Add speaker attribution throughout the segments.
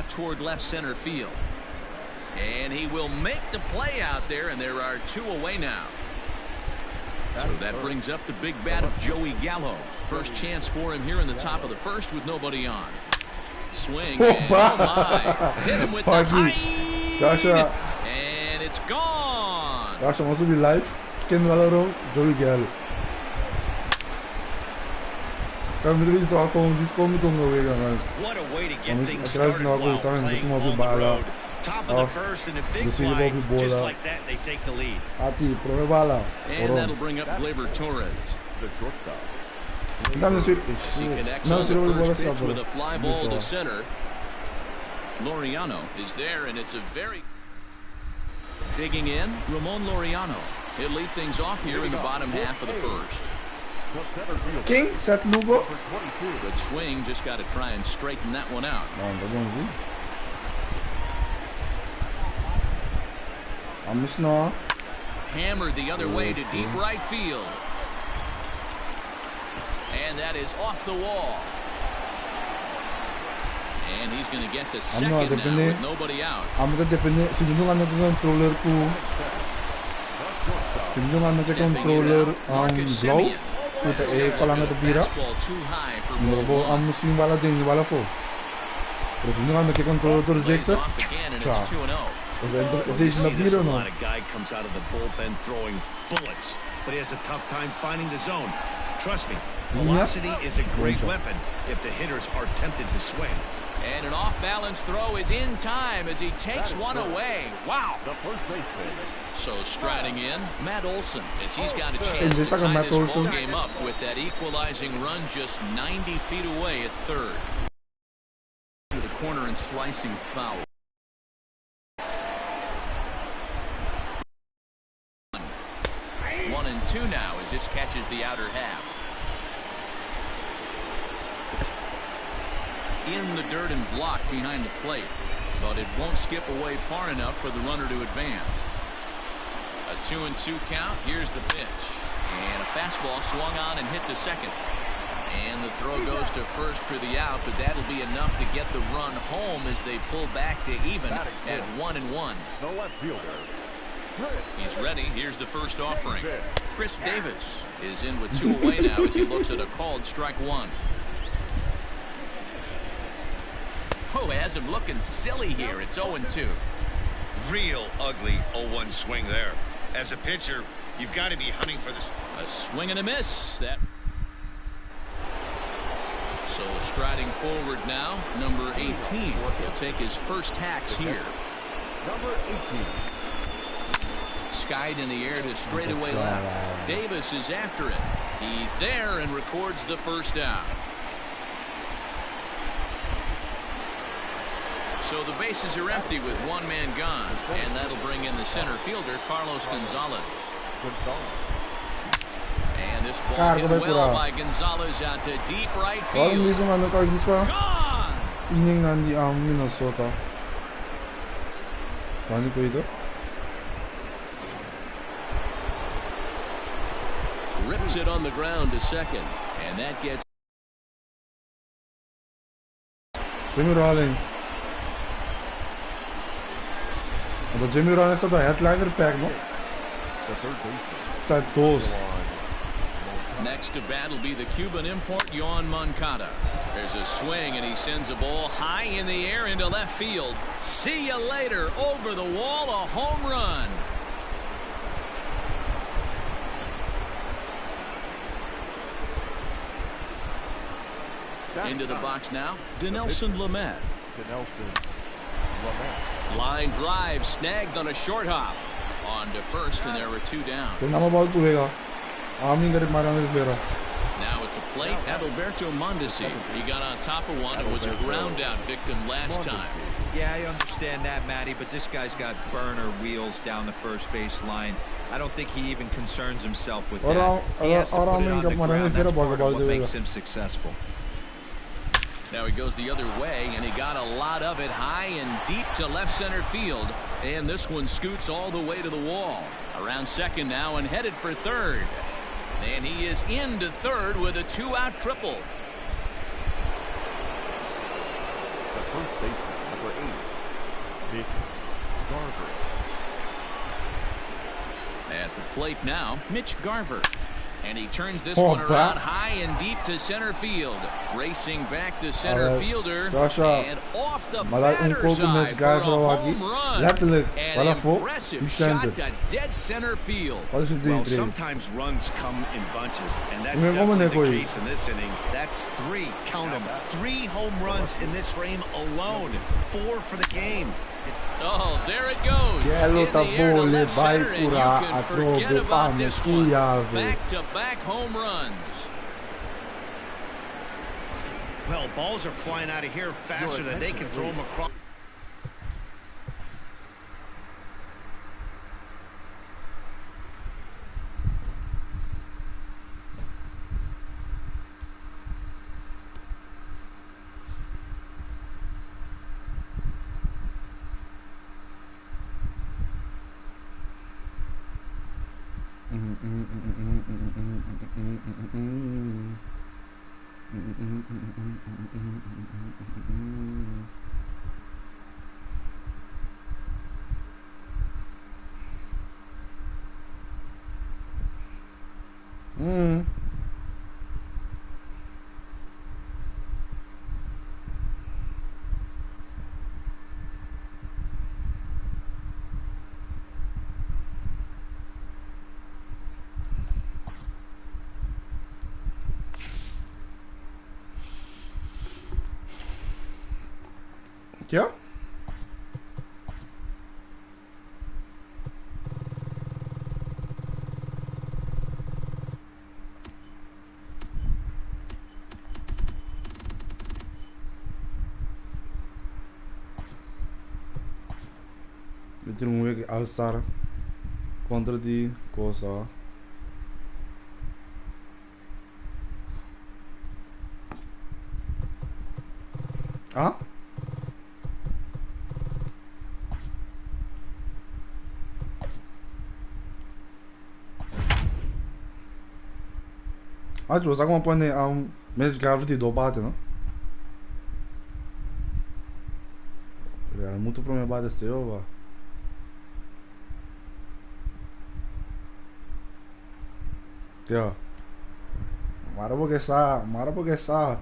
Speaker 1: shot toward left center field. And he will make the play out there, and there are 2 away now. So that brings up the big bat of Joey Gallo. First chance for him here in the top of the first with nobody on. Swing, and oh my. Hit him with the high. And it's gone.
Speaker 2: Joshua wants to be live. Ken Valero, Joey Gallo.
Speaker 3: What a way to get things started while playing on the road. Top of the first and a big fly, just like that, they take the lead.
Speaker 1: And that'll bring up Gleyber Torres. He connects on the first pitch with a fly ball to center. Laureano is there, and it's a very... Digging in, Ramon Laureano. He'll lead things off here in the bottom half of the first.
Speaker 2: King, Seth Lugo.
Speaker 1: Good swing, just got to try and straighten that one out. Hammered the other way to deep right field. And that is off the wall. And he's going to get to second now with nobody out. Marcus Semien. Fastball too high for ball one. Plays off again, and it's 2-0.
Speaker 3: You see this a lot. A guy comes out of the bullpen throwing bullets, but he has a tough time finding the zone. Trust me, velocity is a great weapon if the hitters are tempted to swing.
Speaker 1: And an off-balance throw is in time as he takes one away. Wow. So striding in, Matt Olson, as he's got a chance to tie this ball game up with that equalizing run just 90 feet away at third. To the corner and slicing foul. 1-2 now as this catches the outer half. In the dirt and blocked behind the plate, but it won't skip away far enough for the runner to advance. A 2-2 count. Here's the pitch, and a fastball swung on and hit to second, and the throw goes to first for the out, but that'll be enough to get the run home as they pull back to even at 1-1.
Speaker 4: The left fielder.
Speaker 1: He's ready. Here's the first offering. Chris Davis is in with 2 away now as he looks at a called strike one. Oh, has him looking silly here. It's 0-2.
Speaker 3: Real ugly 0-1 swing there. As a pitcher, you've got to be hunting for this.
Speaker 1: A swing and a miss. That. So striding forward now, number 18. He'll take his first hacks here.
Speaker 4: Number 18.
Speaker 1: Skied in the air to straightaway left. Davis is after it. He's there and records the first out. So the bases are empty with 1 man gone, and that'll bring in the center fielder, Carlos Gonzalez. And this ball hit well by Gonzalez out to deep right field. Gone! Rips it on the ground to second, and that gets
Speaker 2: Jimmy Rollins. Jimmy Rollins had headliner pack, no? Santos.
Speaker 1: Next to bat will be the Cuban import Yoan Moncada. There's a swing, and he sends a ball high in the air into left field. See you later. Over the wall, a home run. Into the box now, Dinelson Lamet. Line drive snagged on a short hop. On to first, and there were 2 down. Now at the plate, Adalberto Mondesi. He got on top of one and was a ground out victim last time.
Speaker 5: Yeah, I understand that, Matty, but this guy's got burner wheels down the first base line. I don't think he even concerns himself with that. He has to put it on the ground. That's part of what makes him successful.
Speaker 1: Now he goes the other way, and he got a lot of it high and deep to left center field. And this one scoots all the way to the wall. Around second now and headed for third. And he is into third with a 2-out triple.
Speaker 4: The first baseman, number Mitch Garver.
Speaker 1: At the plate now, Mitch Garver. And he turns this one around high and deep to center field. Racing back the center fielder. And off the batter's eye for a home run. An impressive shot to dead center field.
Speaker 3: Well, sometimes runs come in bunches, and that's definitely the case in this inning. That's 3, count them, 3 home runs in this frame alone. 4 for the game.
Speaker 1: Oh, there it goes. In the air to left center, and you can forget about this one. Back-to-back home runs.
Speaker 3: Well, balls are flying out of here faster than they can throw them across.
Speaker 2: क्या Vedremo che alzare contro di cosa? Ah? Acho que como põe mês gravity do bate, não? É muito para me bater va. Tio. Mara porque sa.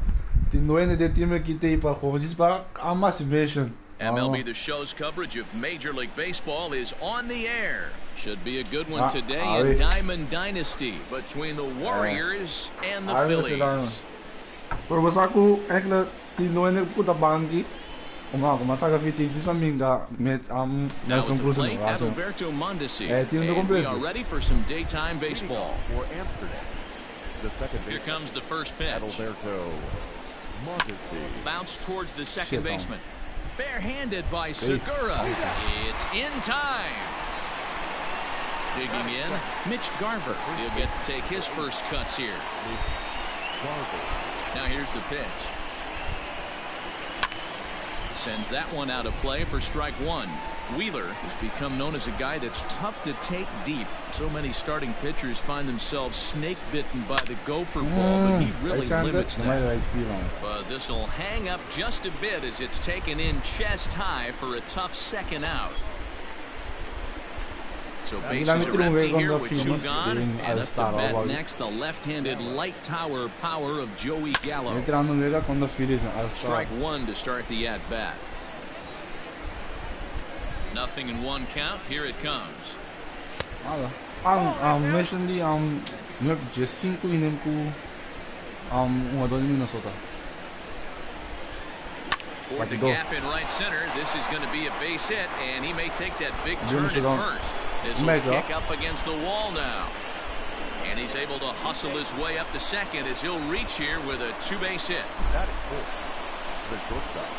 Speaker 2: Tem doene de time que tem para como diz para a motivation.
Speaker 1: MLB The Show's coverage of Major League Baseball is on the air. Should be a good one today in Diamond Dynasty between the Warriors and the Phillies.
Speaker 2: Pero basta ko ekla tinoen puta bangi. Kung masaga fiti di sa minga met
Speaker 1: Nelson Cruz no. Adalberto Mondesi. And we are ready for some daytime baseball.
Speaker 4: For Amsterdam, the second
Speaker 1: Here comes the first pitch.
Speaker 4: Adalberto Mondesi.
Speaker 1: Bounce towards the second baseman. Barehanded by Segura. It's in time. Digging in, Mitch Garver. He'll get to take his first cuts here. Now here's the pitch. Sends that one out of play for strike one. Wheeler has become known as a guy that's tough to take deep. So many starting pitchers find themselves snake bitten by the gopher ball, but he really limits that. But this will hang up just a bit as it's taken in chest high for a tough second out. So bases are empty here with 2 gone, and up to bat next, the left-handed light tower power of Joey Gallo. Strike one to start the at-bat. Nothing in 1 count. Here it comes.
Speaker 2: Recently, just 5 inning ko, Minnesota.
Speaker 1: Toward the gap in right center. This is going to be a base hit, and he may take that big turn at first. This will kick up against the wall now. And he's able to hustle his way up to second as he'll reach here with a 2-base hit.
Speaker 4: That is full. The shortstop,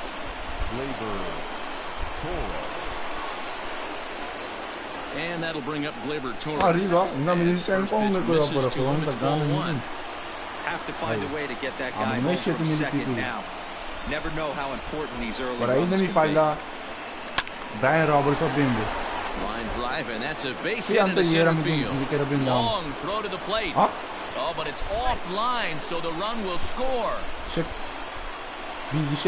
Speaker 4: Gleyber Torres.
Speaker 1: And that'll bring up Gleyber Torres.
Speaker 5: Have to find a way to get that guy home from second now. Never know how important these early runs can be.
Speaker 2: Brian Roberts of Bimbo.
Speaker 1: Line drive, and that's a base hit into center field. Long throw to the plate. Oh, but it's offline, so the run will score.
Speaker 2: Shit. That is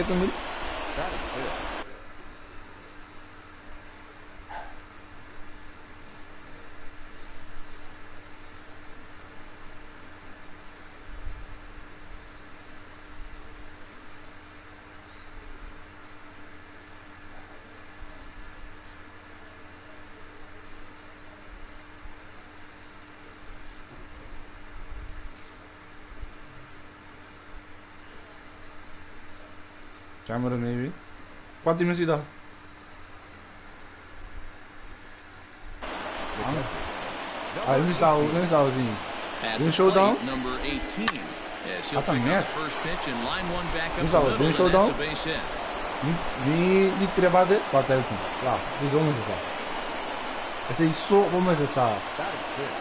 Speaker 2: Camera maybe. Quanti si dá? Aí me salzinho. Deu um showdown.
Speaker 1: Number 18. Yes, he'll
Speaker 2: Ah, tá
Speaker 1: pick up
Speaker 2: merda.
Speaker 1: the first pitch and line one back up
Speaker 2: Me
Speaker 1: the
Speaker 2: salva,
Speaker 1: middle,
Speaker 2: deu um
Speaker 1: and
Speaker 2: showdown.
Speaker 1: that's a base hit.
Speaker 2: Mi treba de toate altul. La, zona essa. Essa é só como essa.
Speaker 4: That is good.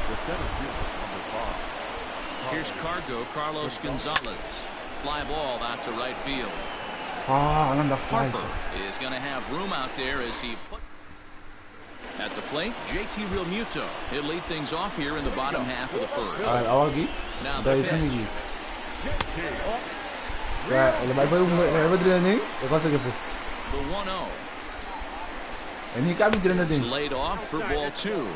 Speaker 4: The center fielder, number 5.
Speaker 1: Here's Cargo, Carlos Gonzalez. Fly ball out to right field.
Speaker 2: Ah, anda faz.
Speaker 1: Harper is going to have room out there as he put at the plate. JT Realmuto. He'll lead things off here in the bottom half of the first.
Speaker 2: Awal aqui.
Speaker 1: Now the
Speaker 2: Daí
Speaker 1: pitch.
Speaker 2: sini aqui. Ele vai treinando, eu consigo pôr.
Speaker 1: The 1-0.
Speaker 2: Ele cabe treinando
Speaker 1: It's
Speaker 2: dele.
Speaker 1: laid off for ball 2.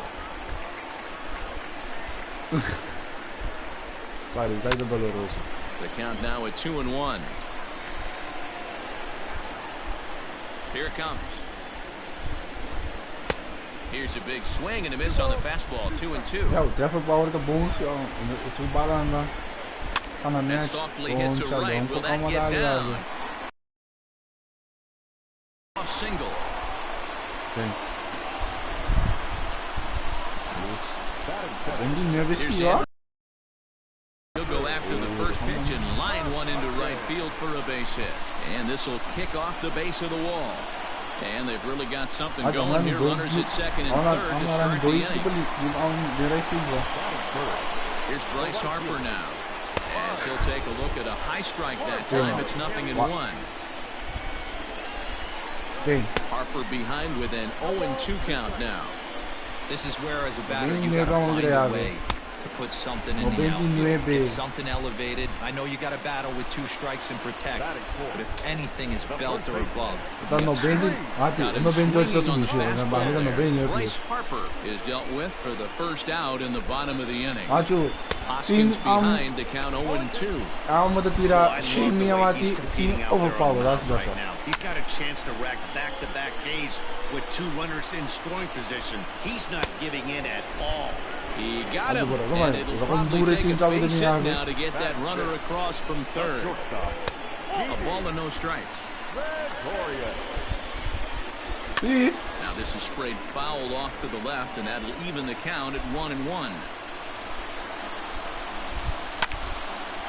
Speaker 2: Sai do doloroso.
Speaker 1: The count now at 2-1. Here it comes. Here's a big swing and a miss on the fastball. 2-2.
Speaker 2: Ja, o treffer power tá bom, se o balanda. Tá na
Speaker 1: And
Speaker 2: net.
Speaker 1: softly hit to right. Will that get down? Off single.
Speaker 2: Tem.
Speaker 1: Here's Anderson. He'll go after the first pitch and line one into right field for a base hit. And this will kick off the base of the wall. And they've really got something going here. Runners at second and third to start the inning. Here's Bryce Harper now. As he'll take a look at a high strike that time. It's 0-1. Harper behind with an 0-2 count now.
Speaker 5: This is where, as a batter, you got to find a way to put something in the outfield, get something elevated. I know you got to battle with 2 strikes and protect, but if anything is belt or above.
Speaker 2: Tá 90,
Speaker 1: Got him
Speaker 2: 92
Speaker 1: swinging on the
Speaker 2: na
Speaker 1: fastball
Speaker 2: barriga
Speaker 1: there.
Speaker 2: 90.
Speaker 1: Bryce Harper is dealt with for the first out in the bottom of the inning.
Speaker 2: Acho,
Speaker 1: Hoskins
Speaker 2: sim,
Speaker 1: behind to count 0-2.
Speaker 2: uma da tira
Speaker 3: I love the
Speaker 2: Shimi
Speaker 3: way he's
Speaker 2: Amati,
Speaker 3: competing
Speaker 2: sim,
Speaker 3: out
Speaker 2: over
Speaker 3: there on
Speaker 2: power,
Speaker 3: the
Speaker 2: that's
Speaker 3: mound
Speaker 2: the
Speaker 3: right now. He's got a chance to rack back-to-back Ks with 2 runners in scoring position. He's not giving in at all.
Speaker 1: He got him,
Speaker 2: Come on,
Speaker 1: and it'll probably take a base hit now to get that runner across from third. A ball and no strikes.
Speaker 2: See?
Speaker 1: Now this is sprayed foul off to the left, and that'll even the count at 1-1.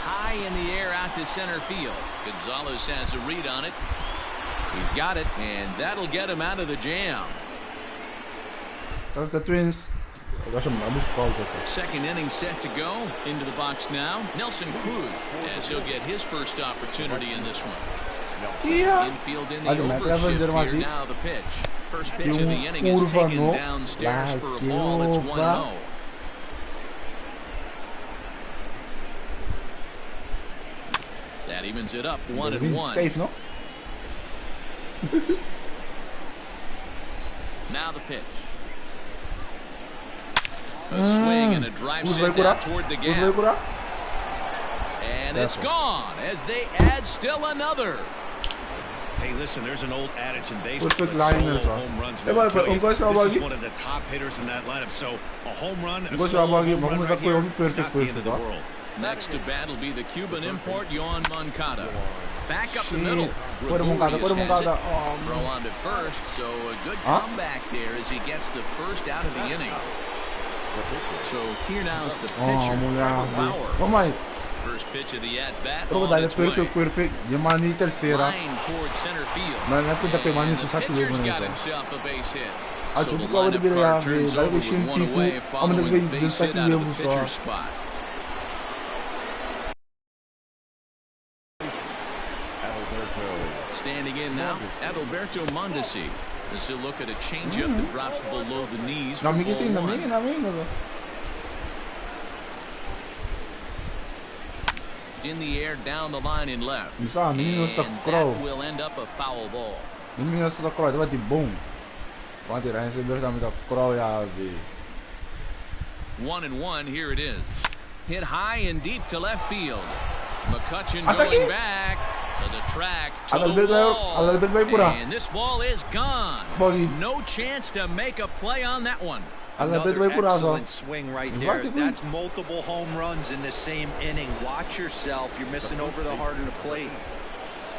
Speaker 1: High in the air out to center field. Gonzalez has a read on it. He's got it, and that'll get him out of the jam.
Speaker 2: The Twins.
Speaker 1: Second inning set to go. Into the box now. Nelson Cruz, as he'll get his first opportunity in this one. Infield in the overshift here. Now the pitch. First pitch of the inning is taken downstairs for a ball. It's 1-0. That evens it up 1-1.
Speaker 2: Safe, no?
Speaker 1: Now the pitch. A swing and a drive sent down toward the gap. And it's gone as they add still another.
Speaker 3: Hey, listen, there's an old adage in baseball
Speaker 2: Perfect
Speaker 3: that
Speaker 2: line,
Speaker 3: solo home runs won't kill you. This is one of the top hitters in that lineup, so a home run, a solo home run right here, it's not the end of the world.
Speaker 1: Next to bat will be the Cuban import, Yoan Moncada. Back up the middle.
Speaker 2: Put him
Speaker 1: Gregorius has
Speaker 2: Moncada.
Speaker 1: it.
Speaker 2: Oh,
Speaker 1: Throw on to first, so a good comeback there as he gets the first out of the inning. So here now's the pitcher, Trevor Bauer.
Speaker 2: Vamos aí.
Speaker 1: First pitch of the at-bat
Speaker 2: Vamos
Speaker 1: on
Speaker 2: dar
Speaker 1: its
Speaker 2: depois
Speaker 1: way.
Speaker 2: o perfeito. De maneira terceira.
Speaker 1: Line towards center field.
Speaker 2: Mas não é porque tá pegando
Speaker 1: And
Speaker 2: isso,
Speaker 1: the
Speaker 2: sabe que
Speaker 1: pitcher's
Speaker 2: leva,
Speaker 1: got
Speaker 2: né?
Speaker 1: himself a base hit.
Speaker 2: Ah,
Speaker 1: So
Speaker 2: tipo,
Speaker 1: the
Speaker 2: o cara
Speaker 1: lineup
Speaker 2: deveria
Speaker 1: card turns
Speaker 2: dar
Speaker 1: over
Speaker 2: o
Speaker 1: with one away
Speaker 2: pico.
Speaker 1: following the
Speaker 2: Vamos
Speaker 1: base
Speaker 2: ver
Speaker 1: hit out of the
Speaker 2: só.
Speaker 1: pitcher's spot. Standing in now, Adalberto Mondesi. As he'll look at a changeup that drops below the knees.
Speaker 2: Na
Speaker 1: for
Speaker 2: minha sim,
Speaker 1: ball
Speaker 2: na
Speaker 1: one.
Speaker 2: minha, na minha.
Speaker 1: In the air, down the line in left.
Speaker 2: Isso, a minha
Speaker 1: And
Speaker 2: está
Speaker 1: that
Speaker 2: crow.
Speaker 1: will end up a foul ball.
Speaker 2: Minha está crow, vai de boom. Vai tirar esse berro também da crow e a ver.
Speaker 1: 1-1, here it is. Hit high and deep to left field. McCutchen
Speaker 2: Hasta
Speaker 1: going
Speaker 2: aquí.
Speaker 1: back to the track to the
Speaker 2: Adalberto vai por
Speaker 1: wall.
Speaker 2: aí.
Speaker 1: And this ball is gone.
Speaker 2: Bogey.
Speaker 1: No chance to make a play on that one.
Speaker 2: Adalberto
Speaker 5: Another
Speaker 2: vai por aí só.
Speaker 5: excellent swing right there. That's multiple home runs in the same inning. Watch yourself. You're missing over the heart of the plate.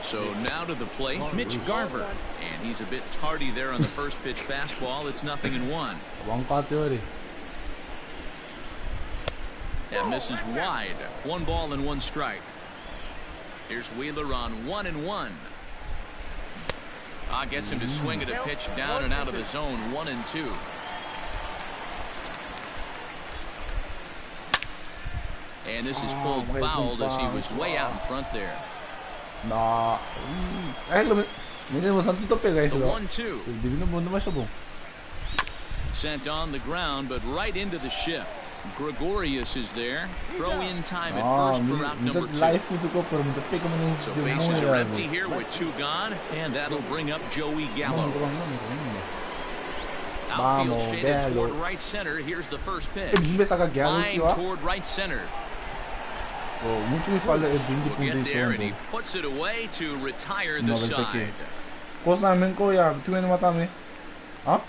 Speaker 1: So now to the plate, Mitch Garver. And he's a bit tardy there on the first pitch fastball. It's 0-1. That misses wide. 1 ball and 1 strike. Here's Wheeler on 1-1. Gets him to swing at a pitch down and out of the zone. 1-2. And this is pulled fouled as he was way out in front there.
Speaker 2: Nah. Hindi mo santo to guys.
Speaker 1: The 1-2.
Speaker 2: Hindi mo naman siya bong.
Speaker 1: Sent on the ground, but right into the shift. Gregorius is there. Throw in time at first for route number 2. So bases are empty here with 2 gone, and that'll bring up Joey Gallo. Outfield shaded toward right center. Here's the first pitch. Line toward right center. Will get there, and he puts it away to retire the side.
Speaker 2: Course namin ko ya, tuwin na mata mi. Ha?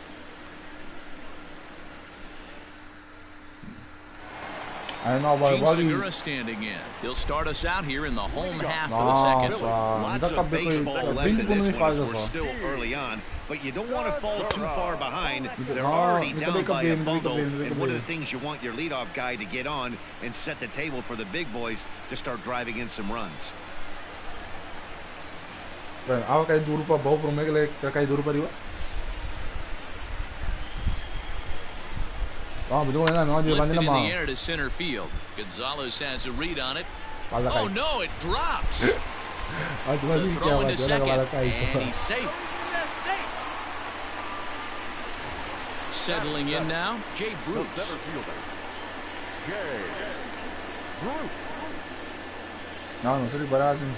Speaker 1: Gene Segura standing in. He'll start us out here in the home half of the second.
Speaker 3: Lots of baseball left in this one as we're still early on, but you don't want to fall too far behind. They're already down by a bundle, and one of the things you want your leadoff guy to get on and set the table for the big boys to start driving in some runs.
Speaker 2: Ako kay duro pa ba pro meg kay duro pa diba?
Speaker 1: Lifted in the air to center field. Gonzalez has a read on it. Oh no, it drops. The throw into second, and he's safe. Settling in now, Jay Bruce.
Speaker 2: No, sorry, Barazin.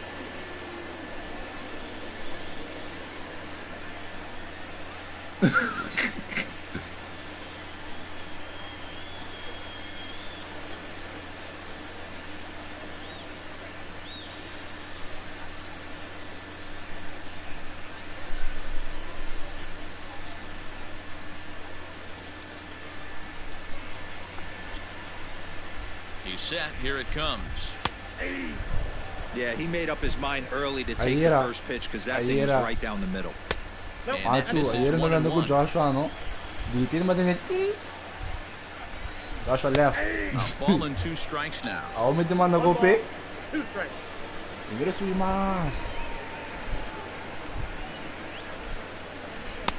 Speaker 1: He's set. Here it comes.
Speaker 5: Yeah, he made up his mind early to take the first pitch because that thing was right down the middle.
Speaker 1: And that misses 1-1.
Speaker 2: Joshua, no? Joshua left.
Speaker 1: A ball and 2 strikes now.
Speaker 2: Ako may demand na go pe.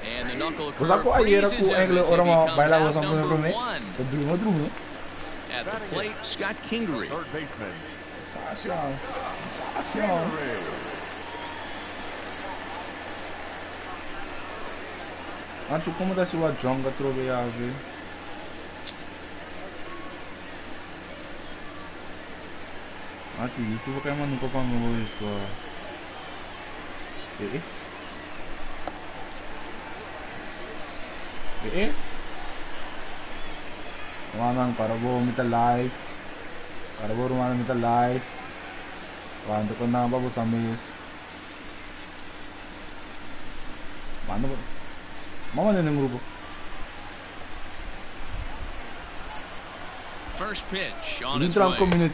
Speaker 1: And the knuckle curve freezes him as he becomes out number 1. At the plate, Scott Kingery.
Speaker 4: Third baseman.
Speaker 2: Ancho, como da sua jonga troveave? Ancho, YouTube kayak mana kau panggil isso? Rumanan Karabo Mita Live. Karabo Rumanan Mita Live. Quando ko na babu sa miss. Mano ba? Mama din ng grupo.
Speaker 1: First pitch on its way. Kingery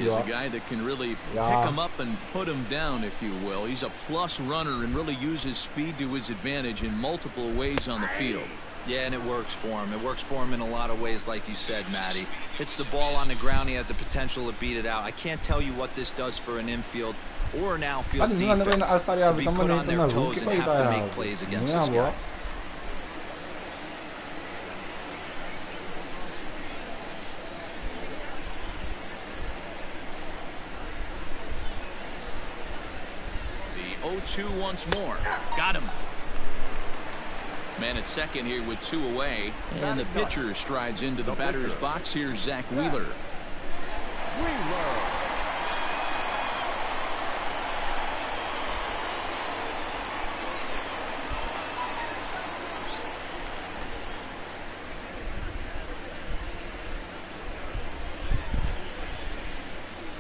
Speaker 1: is a guy that can really pick him up and put him down, if you will. He's a plus runner and really uses speed to his advantage in multiple ways on the field.
Speaker 5: Yeah, and it works for him. It works for him in a lot of ways, like you said, Matty. Hits the ball on the ground. He has the potential to beat it out. I can't tell you what this does for an infield or an outfield defense to be put on their toes and have to make plays against this guy.
Speaker 1: The 0-2 once more. Got him. Man at second here with 2 away, and the pitcher strides into the batter's box. Here's Zach Wheeler.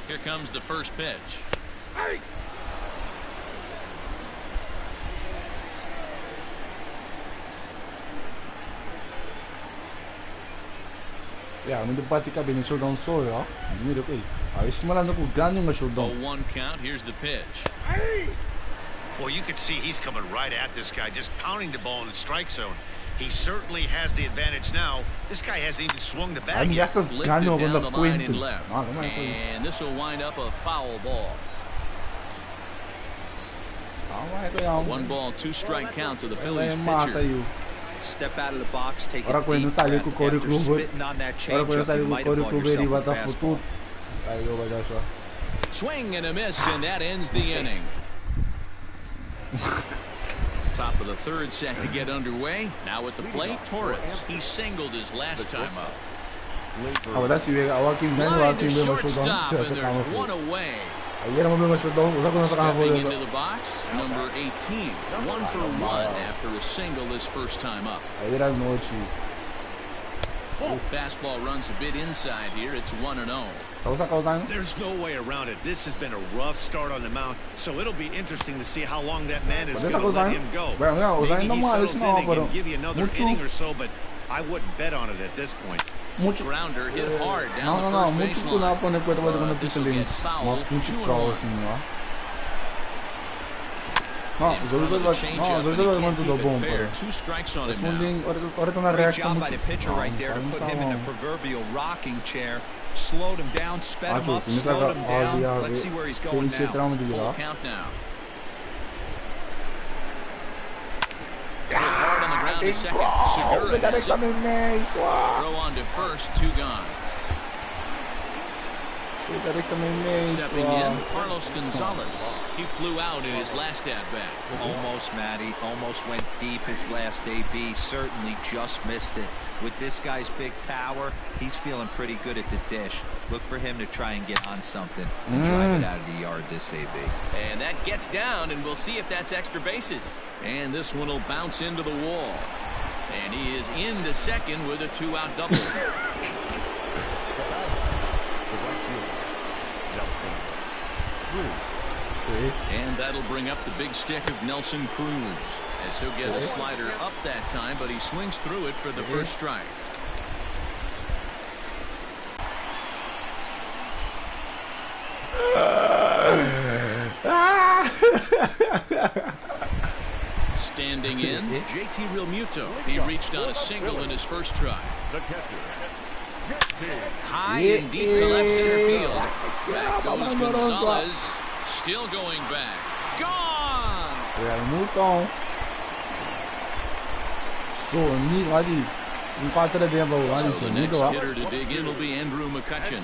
Speaker 1: Here comes the first pitch.
Speaker 2: Yeah, hindi pati ka binishowdown solo, ha? Hindi ko eh. Ayos mo lang na kung gano'n nga showdown.
Speaker 1: 0-1 count. Here's the pitch.
Speaker 3: Well, you can see he's coming right at this guy, just pounding the ball in the strike zone. He certainly has the advantage now. This guy hasn't even swung the bat yet.
Speaker 1: Lifted down the line and left. And this will wind up a foul ball. 1 ball, 2 strike count to the Phillies pitcher.
Speaker 5: Step out of the box, take a deep breath. After spitting on that changeup, you might have bought yourself a fastball.
Speaker 1: Swing and a miss, and that ends the inning. Top of the third set to get underway. Now at the plate, Torres. He singled his last time up. Line to shortstop, and there's one away. Stepping into the box, number 18. 1 for 1 after a single this first time up. Fastball runs a bit inside here. It's 1-0.
Speaker 3: There's no way around it. This has been a rough start on the mound, so it'll be interesting to see how long that man is going to let him go. Maybe he settles in and can give you another inning or so, but I wouldn't bet on it at this point.
Speaker 1: Grounder hit hard down the first baseline. This will get fouled. 2-1. Two strikes on him now.
Speaker 5: Great job by the pitcher right there to put him in a proverbial rocking chair. Slowed him down, sped him up, slowed him down. Let's see where he's going now.
Speaker 1: Full count now. Hard on the ground to second. Segura has it. Throw on to first, 2 gone. Stepping in, Carlos Gonzalez. He flew out in his last at-bat.
Speaker 5: Almost, Matty. Almost went deep his last AB. Certainly just missed it. With this guy's big power, he's feeling pretty good at the dish. Look for him to try and get on something and drive it out of the yard this AB.
Speaker 1: And that gets down, and we'll see if that's extra bases. And this one will bounce into the wall. And he is into second with a 2-out double. And that'll bring up the big stick of Nelson Cruz, as he'll get a slider up that time, but he swings through it for the first strike. Standing in, JT Realmuto. He reached on a single in his first try. High and deep to left center field. Back goes Gonzalez. Still going back. Gone!
Speaker 2: Realmuto. So
Speaker 1: the next hitter to dig in will be Andrew McCutcheon.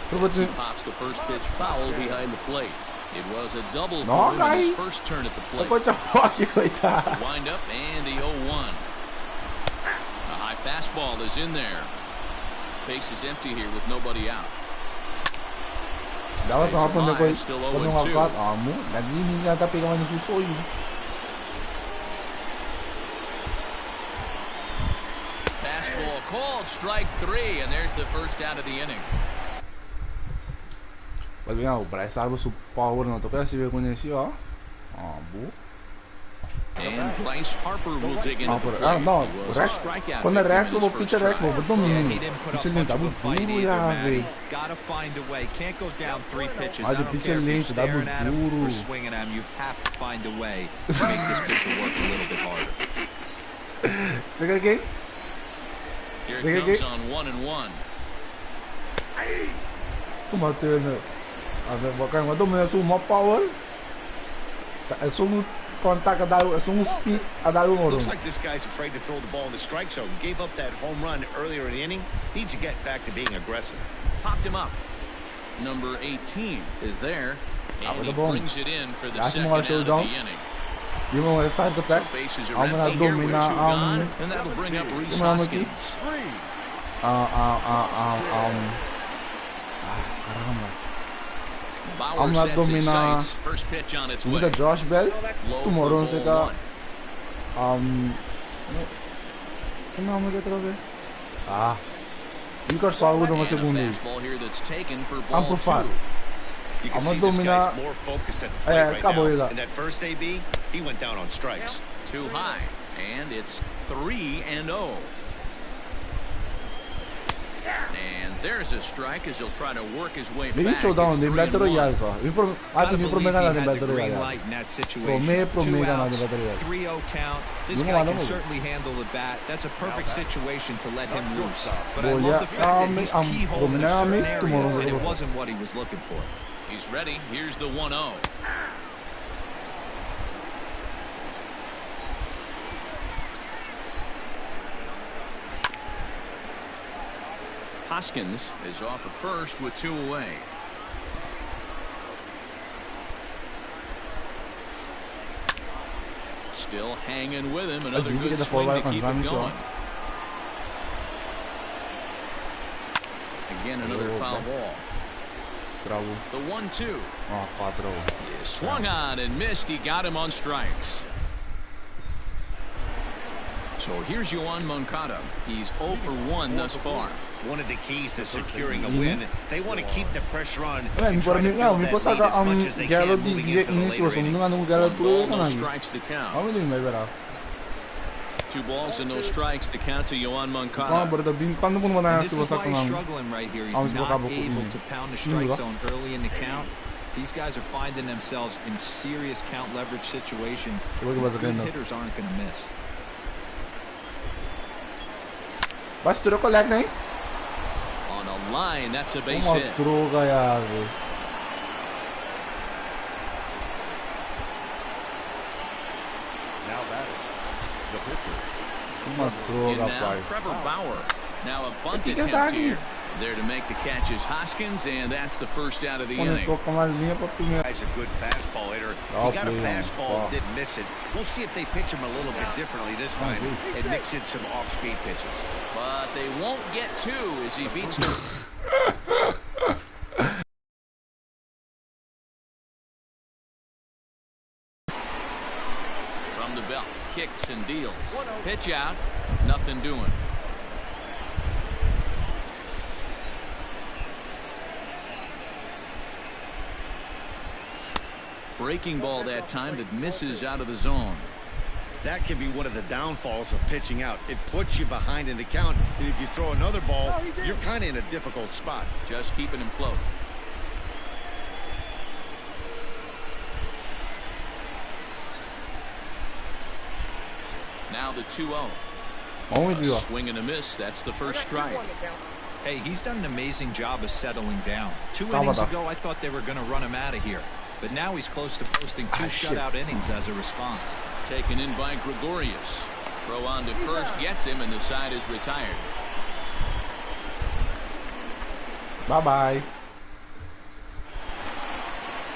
Speaker 1: He pops the first pitch foul behind the plate. It was a double for him in his first turn at the plate. Wind up and the 0-1. A high fastball is in there. Base is empty here with nobody out.
Speaker 2: That was alive,
Speaker 1: still 0-2. Fastball called, strike 3, and there's the first out of the inning.
Speaker 2: Pag nga, Bryce Harper sa power na to kaya si reconheci, ó.
Speaker 1: And Bryce Harper will dig into the plate.
Speaker 2: No, quando é Rex, eu vou pitcher Rex, vou botar menino. Pitcher lento, tá muito duro, velho.
Speaker 5: Gotta find a way. Can't go down 3 pitches.
Speaker 2: Mas
Speaker 5: I
Speaker 2: o
Speaker 5: don't
Speaker 2: pitcher
Speaker 5: care if you're
Speaker 2: lento, dá
Speaker 5: staring at him
Speaker 2: duro.
Speaker 5: or swinging at him. You have to find a way to make this pitcher work a little bit harder.
Speaker 2: Fica aqui.
Speaker 1: Here it comes on 1-1.
Speaker 2: Tu bateu, né? Bakang tu punya semua power. Semua kontak ada, semua speed ada orang.
Speaker 3: Looks like this guy's afraid to throw the ball in the strike zone. Gave up that home run earlier in the inning. Needs to get back to being aggressive.
Speaker 1: Popped him up. Number 18 is there, and he brings it in for the second out of the inning.
Speaker 2: You know what? Start the pack.
Speaker 1: Bases are empty here with 2 gone, and that'll bring up Rhys Hoskins. Bauer sets his sights. First pitch on its way.
Speaker 2: Muda Josh Bell. Tomorrow você tá que nome que troca? Igor Saúl uma segunda. Amplifar.
Speaker 3: You can see this guy's more focused at the plate right now. And that first AB, he went down on strikes.
Speaker 1: Too high, and it's 3-0. And there's a strike as he'll try to work his way back.
Speaker 2: Mega showdown din Battle Royale sa. Atin yung promega na din Battle Royale. Promega na din Battle Royale.
Speaker 5: 3-0 count. This guy can certainly handle the bat. That's a perfect situation to let him loose. But I love the fact that he's keyholing a certain area, and it wasn't what he was looking for.
Speaker 1: He's ready. Here's the 1-0. Hoskins is off at first with 2 away. Still hanging with him. Another good swing to keep it going. Again, another foul ball. The 1-2. Swung on and missed. He got him on strikes. So here's Yoan Moncada. He's 0 for 1 thus far.
Speaker 3: One of the keys to securing a win, they want to keep the pressure on and try to build that lead as much as they can moving into the later innings.
Speaker 1: 1 ball, no strikes to count. 2 balls and no strikes to count to Yoan Moncada.
Speaker 5: And this is why he's struggling right here. He's not able to pound the strike zone early in the count. These guys are finding themselves in serious count leverage situations. Good hitters aren't going to miss.
Speaker 1: On a line, that's a base hit.
Speaker 4: Now that is the pitcher.
Speaker 1: And now Trevor Bauer. Now a bunt attempt here. There to make the catch is Hoskins, and that's the first out of the inning.
Speaker 3: He's a good fastball hitter. He got a fastball and didn't miss it. We'll see if they pitch him a little bit differently this time and mix in some off-speed pitches.
Speaker 1: But they won't get 2 as he beats them. From the belt, kicks and deals. Pitch out, nothing doing. Breaking ball that time that misses out of the zone.
Speaker 3: That can be one of the downfalls of pitching out. It puts you behind in the count, and if you throw another ball, you're kind of in a difficult spot.
Speaker 1: Just keeping him close. Now the 2-0. A swing and a miss. That's the first strike.
Speaker 5: Hey, he's done an amazing job of settling down. 2 innings ago, I thought they were going to run him out of here. But now he's close to posting 2 shutout innings as a response.
Speaker 1: Taken in by Gregorius. Throw on to first gets him, and the side is retired.
Speaker 2: Bye-bye.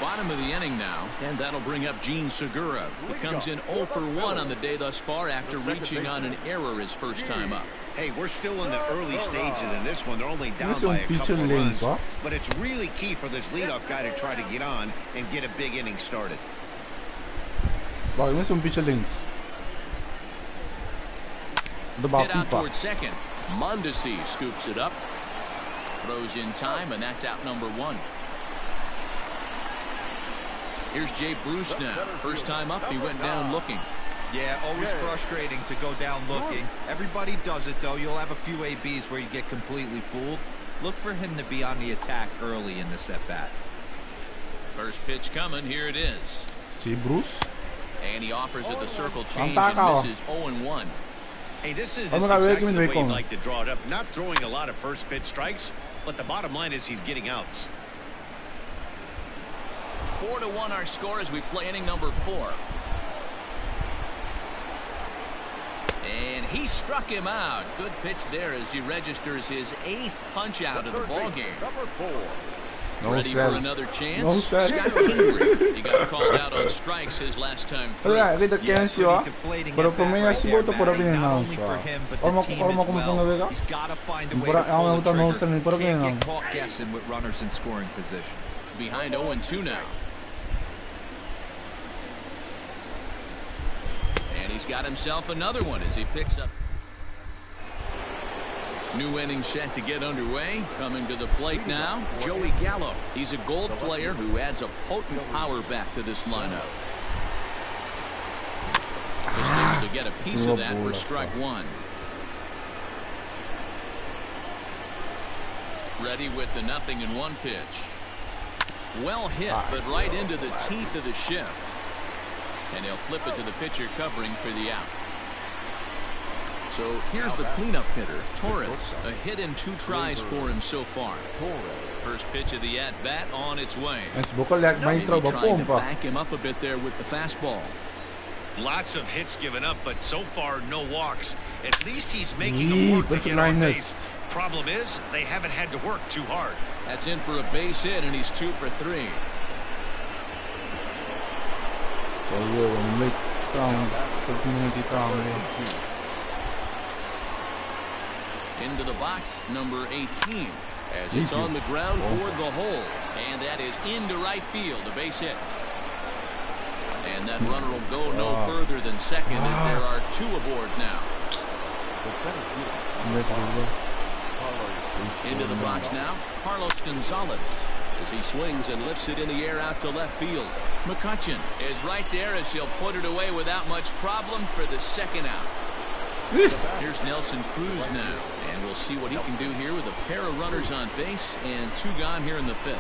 Speaker 1: Bottom of the inning now, and that'll bring up Gene Segura, who comes in 0 for 1 on the day thus far after reaching on an error his first time up.
Speaker 3: Hey, we're still in the early stages in this one. They're only down by a couple of runs. But it's really key for this leadoff guy to try to get on and get a big inning started.
Speaker 2: Hit
Speaker 1: out towards second. Mondesi scoops it up. Throws in time, and that's out number 1. Here's Jay Bruce now. First time up, he went down looking.
Speaker 5: Yeah, always frustrating to go down looking. Everybody does it, though. You'll have a few ABs where you get completely fooled. Look for him to be on the attack early in this at-bat.
Speaker 1: First pitch coming. Here it is.
Speaker 2: Jay Bruce.
Speaker 1: And he offers it the circle change and misses 0-1.
Speaker 3: Hey, this is exactly the way you'd like to draw it up. Not throwing a lot of first pitch strikes, but the bottom line is he's getting outs.
Speaker 1: 4-1 our score as we play inning number 4. And he struck him out. Good pitch there as he registers his 8th punch out of the ball game. Ready for another chance? Scott Henry. He got called out on strikes his last time through.
Speaker 2: Pero
Speaker 5: he's got to find a way to pull the trigger. Can't get caught guessing with runners in scoring position.
Speaker 1: Behind 0-2 now. And he's got himself another one as he picks up. New inning set to get underway. Coming to the plate now, Joey Gallo. He's a Gold player who adds a potent power back to this lineup. Just able to get a piece of that for strike 1. Ready with the 0-1 pitch. Well hit, but right into the teeth of the shift. And he'll flip it to the pitcher covering for the out. So here's the cleanup hitter, Torres. A hit and 2 tries for him so far. First pitch of the at-bat on its way. Maybe trying to back him up a bit there with the fastball.
Speaker 3: Lots of hits given up, but so far no walks. At least he's making them work to get on base. Problem is, they haven't had to work too hard.
Speaker 1: That's in for a base hit, and he's 2 for 3. Into the box, number 18, as it's on the ground toward the hole, and that is into right field, a base hit. And that runner will go no further than second, as there are 2 aboard now. Into the box now, Carlos Gonzalez, as he swings and lifts it in the air out to left field. McCutcheon is right there as he'll put it away without much problem for the second out. Here's Nelson Cruz now, and we'll see what he can do here with a pair of runners on base and 2 gone here in the 5th.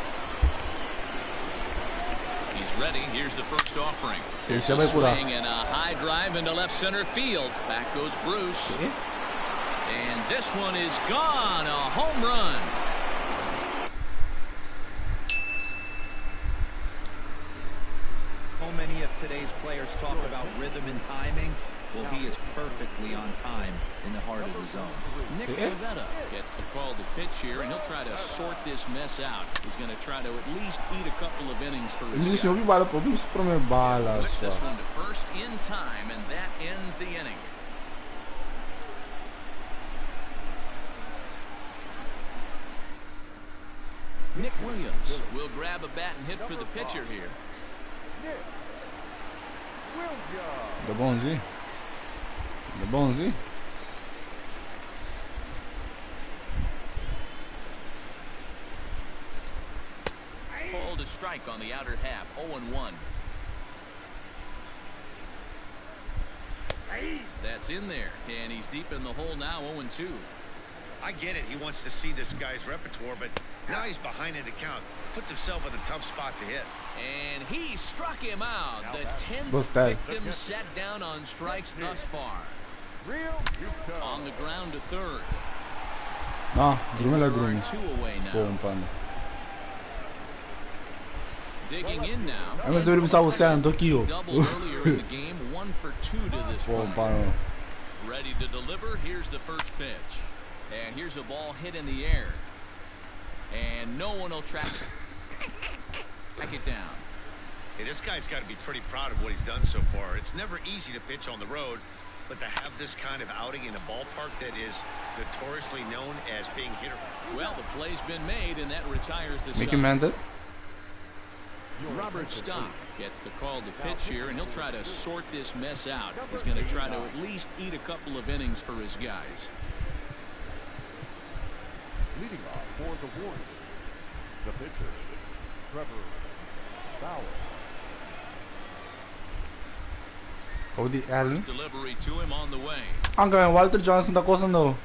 Speaker 1: He's ready. Here's the first offering. There's a swing and a high drive into left center field. Back goes Bruce. And this one is gone. A home run.
Speaker 5: So many of today's players talk about rhythm and timing. Well, he is perfectly on time in the heart of the zone.
Speaker 1: Nick Pivetta gets the call to pitch here, and he'll try to sort this mess out. He's going to try to at least eat a couple of innings for his guys. Whip this one to first in time, and that ends the inning. Nick Williams will grab a bat and hit for the pitcher here.
Speaker 2: The bonzi. The bonzi.
Speaker 1: Called a strike on the outer half. 0-1. That's in there, and he's deep in the hole now. 0-2.
Speaker 3: I get it. He wants to see this guy's repertoire, but now he's behind in the count. Puts himself in a tough spot to hit.
Speaker 1: And he struck him out. The 10th victim set down on strikes thus far. On the ground to third.
Speaker 2: Drumela.
Speaker 1: 2 away now. Digging in now. Double earlier in the game. 1 for 2 to this point. Ready to deliver. Here's the first pitch. And here's a ball hit in the air. And no one will track it down.
Speaker 3: Hey, this guy's got to be pretty proud of what he's done so far. It's never easy to pitch on the road, but to have this kind of outing in a ballpark that is notoriously known as being hitter.
Speaker 1: Well, the play's been made, and that retires the
Speaker 2: Mickey Mantle.
Speaker 1: Robert Stock gets the call to pitch here, and he'll try to sort this mess out. He's going to try to at least eat a couple of innings for his guys.
Speaker 4: Leading off for the Warriors, the pitcher, Trevor Bauer.
Speaker 2: Cody Allen.
Speaker 1: Delivery to him on the way.
Speaker 2: Ang gawin Walter Johnson ta cosa no.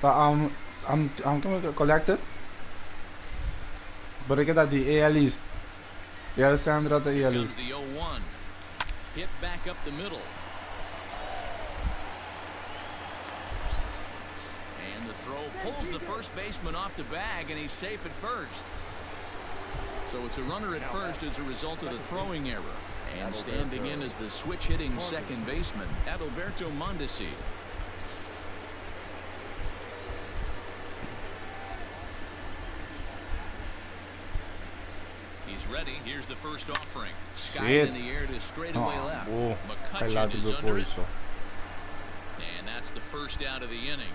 Speaker 2: Ta collected. But kita di AL East. AL Sandra ta AL East.
Speaker 1: The 0-1. Hit back up the middle. Pulls the first baseman off the bag, and he's safe at first. So it's a runner at first as a result of the throwing error. And standing in as the switch-hitting second baseman, Adalberto Mondesi. He's ready. Here's the first offering. Skied in the air to straightaway left. McCutcheon is under it. And that's the first out of the inning.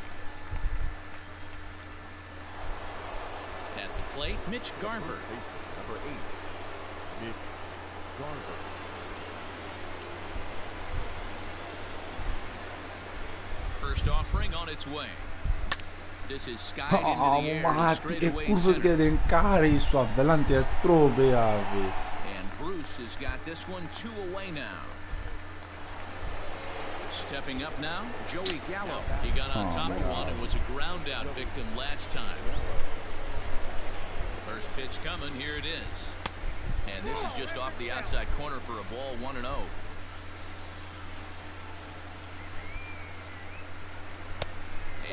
Speaker 1: At the plate, Mitch Garver.
Speaker 4: Number 8, Mitch Garver.
Speaker 1: First offering on its way. This is skied into the air to straightaway center. And Bruce has got this one 2 away now. Stepping up now, Joey Gallo. He got on top of one and was a ground out victim last time. First pitch coming. Here it is. And this is just off the outside corner for a ball, 1-0.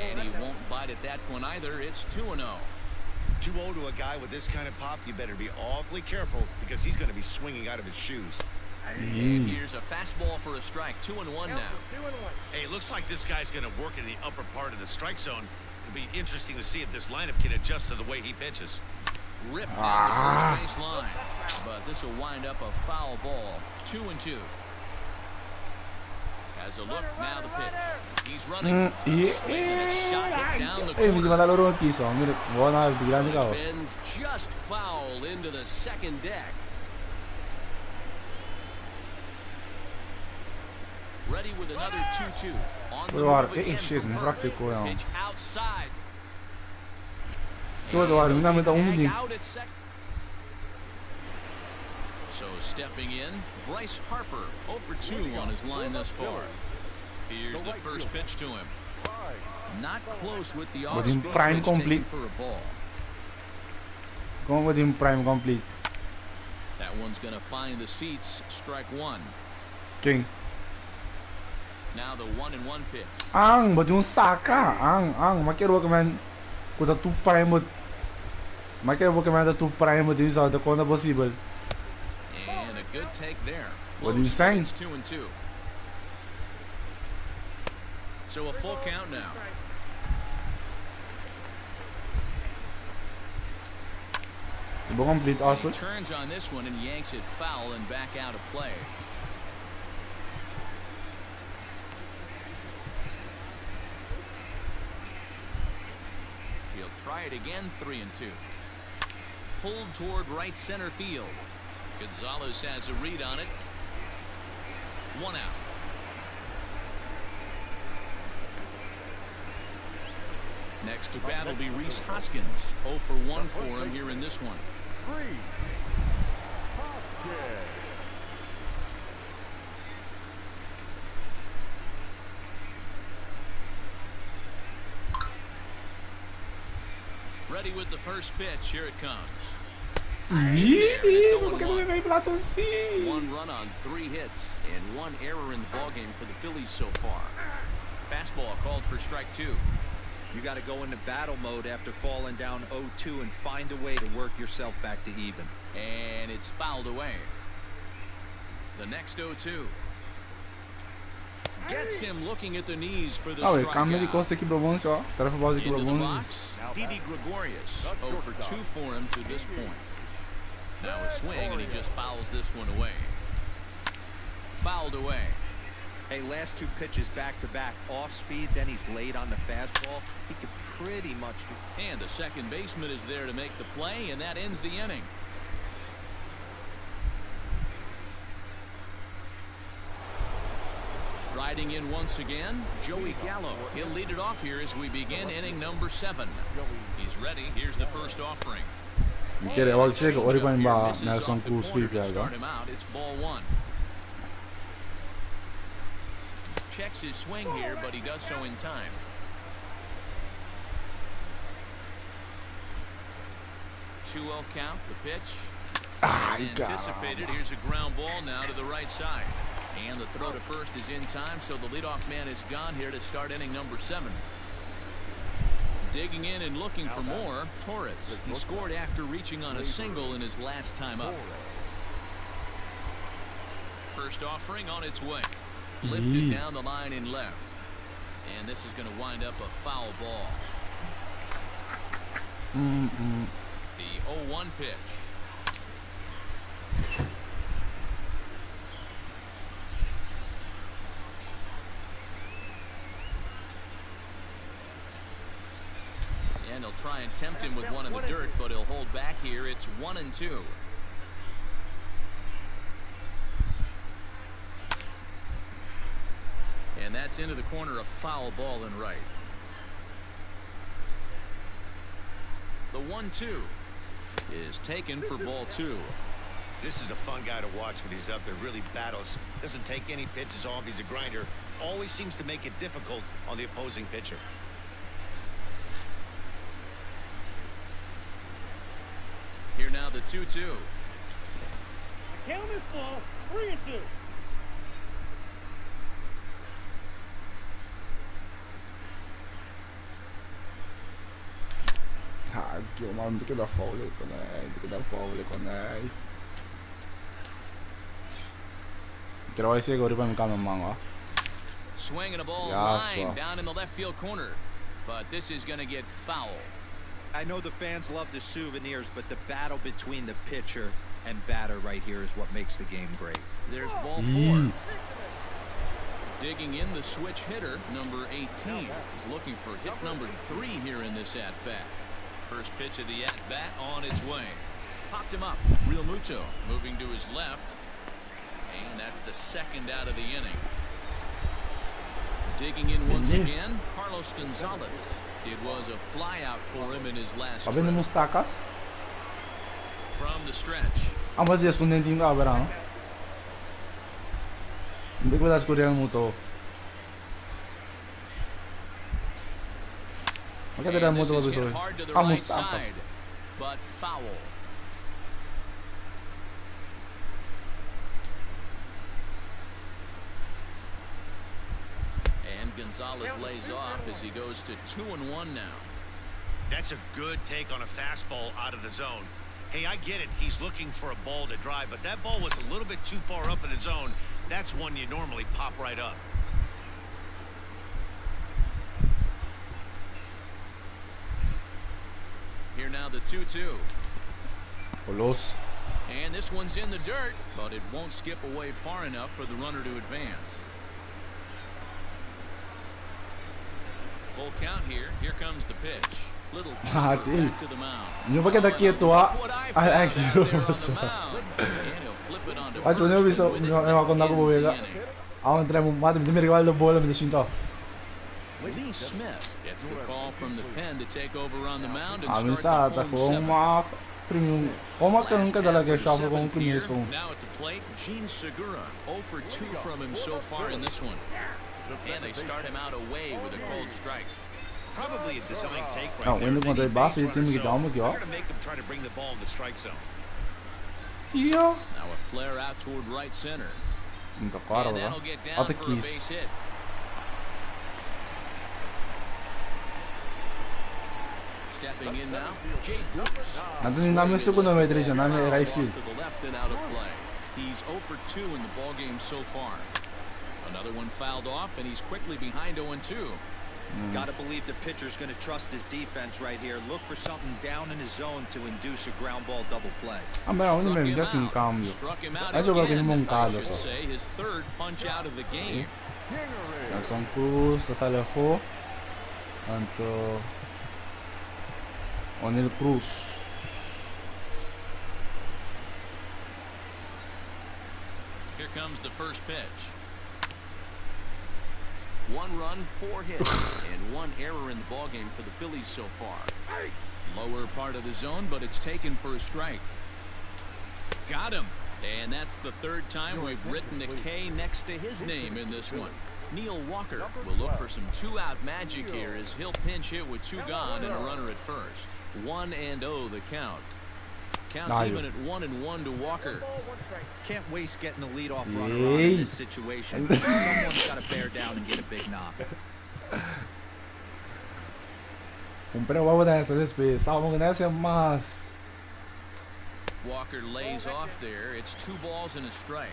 Speaker 1: And he won't bite at that one either. It's 2-0.
Speaker 3: 2-0 to a guy with this kind of pop, you better be awfully careful because he's going to be swinging out of his shoes.
Speaker 1: And here's a fastball for a strike. 2-1 now.
Speaker 3: Hey, it looks like this guy's going to work in the upper part of the strike zone. It'll be interesting to see if this lineup can adjust to the way he pitches.
Speaker 1: Ripped down the first base line. But this will wind up a foul ball. 2-2. Has a look, now the pitch. He's running. Swinging a shot hit down the corner. Bends just foul into the second deck. Ready with another 2-2. On the move again from first. Pitch outside. So stepping in, Bryce Harper 0 for 2 on his line thus far. Here's the first pitch to him. Not close with the off-speed pitch taken for a ball.
Speaker 2: Going with him prime complete.
Speaker 1: That one's going to find the seats. Strike one.
Speaker 2: King.
Speaker 1: Now the 1-1 pitch.
Speaker 2: Ang, ba't yung saka? Ang, makiro ka man kuta 2 prime mo. Makiro ka man 2 prime mo din sa the corner possible.
Speaker 1: And a good take there.
Speaker 2: What are you saying?
Speaker 1: 2-2. So a full count now.
Speaker 2: Complete also.
Speaker 1: He turns on this one and yanks it foul and back out of play. He'll try it again. 3-2. Pulled toward right center field. Gonzalez has a read on it. 1 out. Next to bat will be Rhys Hoskins. 0 for 1 for him here in this one. Ready with the first pitch. Here it comes. One run on 3 hits and 1 error in the ballgame for the Phillies so far. Fastball called for strike 2.
Speaker 5: You got to go into battle mode after falling down 0-2 and find a way to work yourself back to even.
Speaker 1: And it's fouled away. The next 0-2 gets him looking at the knees for the strikeout. In the box, Didi Gregorius 0 for 2 for him to this point. Now a swing, and he just fouls this one away. Fouled away.
Speaker 5: Hey, last 2 pitches back-to-back off speed, then he's laid on the fastball. He could pretty much do.
Speaker 1: And the second baseman is there to make the play, and that ends the inning. Riding in once again, Joey Gallo. He'll lead it off here as we begin inning number 7. He's ready. Here's the first offering.
Speaker 2: Start him
Speaker 1: out. It's ball 1. Checks his swing here, but he does so in time. Two 0 count. The pitch. As anticipated, here's a ground ball now to the right side. And the throw to first is in time, so the leadoff man is gone here to start inning number 7. Digging in and looking for more, Torres. He scored after reaching on a single in his last time up. First offering on its way. Lifted down the line in left. And this is going to wind up a foul ball. The 0-1 pitch. And he'll try and tempt him with one in the dirt, but he'll hold back here. It's 1-2. And that's into the corner, a foul ball in right. The 1-2 is taken for ball 2.
Speaker 3: This is a fun guy to watch when he's up there. Really battles. Doesn't take any pitches off. He's a grinder. Always seems to make it difficult on the opposing pitcher.
Speaker 1: 2-2.
Speaker 4: Count is full. 3-2.
Speaker 2: Cacchio, ma non che da foul con lei, che da foul con lei. 들어가 있으니까 우리 반면 가면 망아.
Speaker 1: Swinging a ball line down in the left field corner, but this is going to get foul.
Speaker 5: I know the fans love the souvenirs, but the battle between the pitcher and batter right here is what makes the game great.
Speaker 1: There's ball 4. Digging in the switch hitter, number 18, is looking for hit number 3 here in this at-bat. First pitch of the at-bat on its way. Popped him up. Real Muto moving to his left. And that's the second out of the inning. Digging in once again, Carlos Gonzalez. It was a flyout for him in his last trip. From the stretch.
Speaker 2: Ama dia sunnentin ka berang. Hindi ko das Korean mo to. Maganda mo to gusto. Side,
Speaker 1: but foul. And Gonzalez lays off as he goes to 2-1 now.
Speaker 3: That's a good take on a fastball out of the zone. Hey, I get it. He's looking for a ball to drive, but that ball was a little bit too far up in the zone. That's one you normally pop right up.
Speaker 1: Here now the 2-2.
Speaker 2: Polos.
Speaker 1: And this one's in the dirt, but it won't skip away far enough for the runner to advance. Full count here. Here comes the pitch. Little back to the mound.
Speaker 2: Nyo ba kita kito ah? Ay, Acho nyo biso nyo ako nakubuwela. Ako try mo mati mi regalo bola mi sinto.
Speaker 1: Lee Smith gets the call from the pen to take over on the mound and
Speaker 2: start the home mark. Premium. Home ka nung kadalaga siya ko kung premium so.
Speaker 1: Now at the plate, Gene Segura 0 for 2 from him so far in this one. And they start him out away with a cold strike.
Speaker 3: Probably a design take right
Speaker 2: there.
Speaker 3: When
Speaker 2: they're going to boss it,
Speaker 3: to make them try to bring the ball in the strike zone.
Speaker 2: Yeah.
Speaker 1: Now a flare out toward right center.
Speaker 2: And that'll
Speaker 1: get down for a base hit. Stepping in now, Jay Bruce.
Speaker 2: Nandun namin segundo may diretso namin right field.
Speaker 1: To the left and out of play. He's 0 for 2 in the ball game so far. Another one fouled off, and he's quickly behind 0-2.
Speaker 5: Got to believe the pitcher's going to trust his defense right here. Look for something down in his zone to induce a ground ball double play.
Speaker 1: Struck him out again, I should say, his third punch out of the game.
Speaker 2: Jackson Cruz, sasali ako. Anto O'Neal Cruz.
Speaker 1: Here comes the first pitch. 1 run, 4 hits, and 1 error in the ballgame for the Phillies so far. Lower part of the zone, but it's taken for a strike. Got him. And that's the 3rd time we've written a K next to his name in this one. Neil Walker will look for some 2-out magic here as he'll pinch hit with 2 gone and a runner at first. 1-0 the count. Counts even at 1-1 to Walker.
Speaker 5: Can't waste getting the leadoff runner on in this situation. Someone's got to bear down and get a big knock.
Speaker 1: Walker lays off there. It's 2 balls and a strike.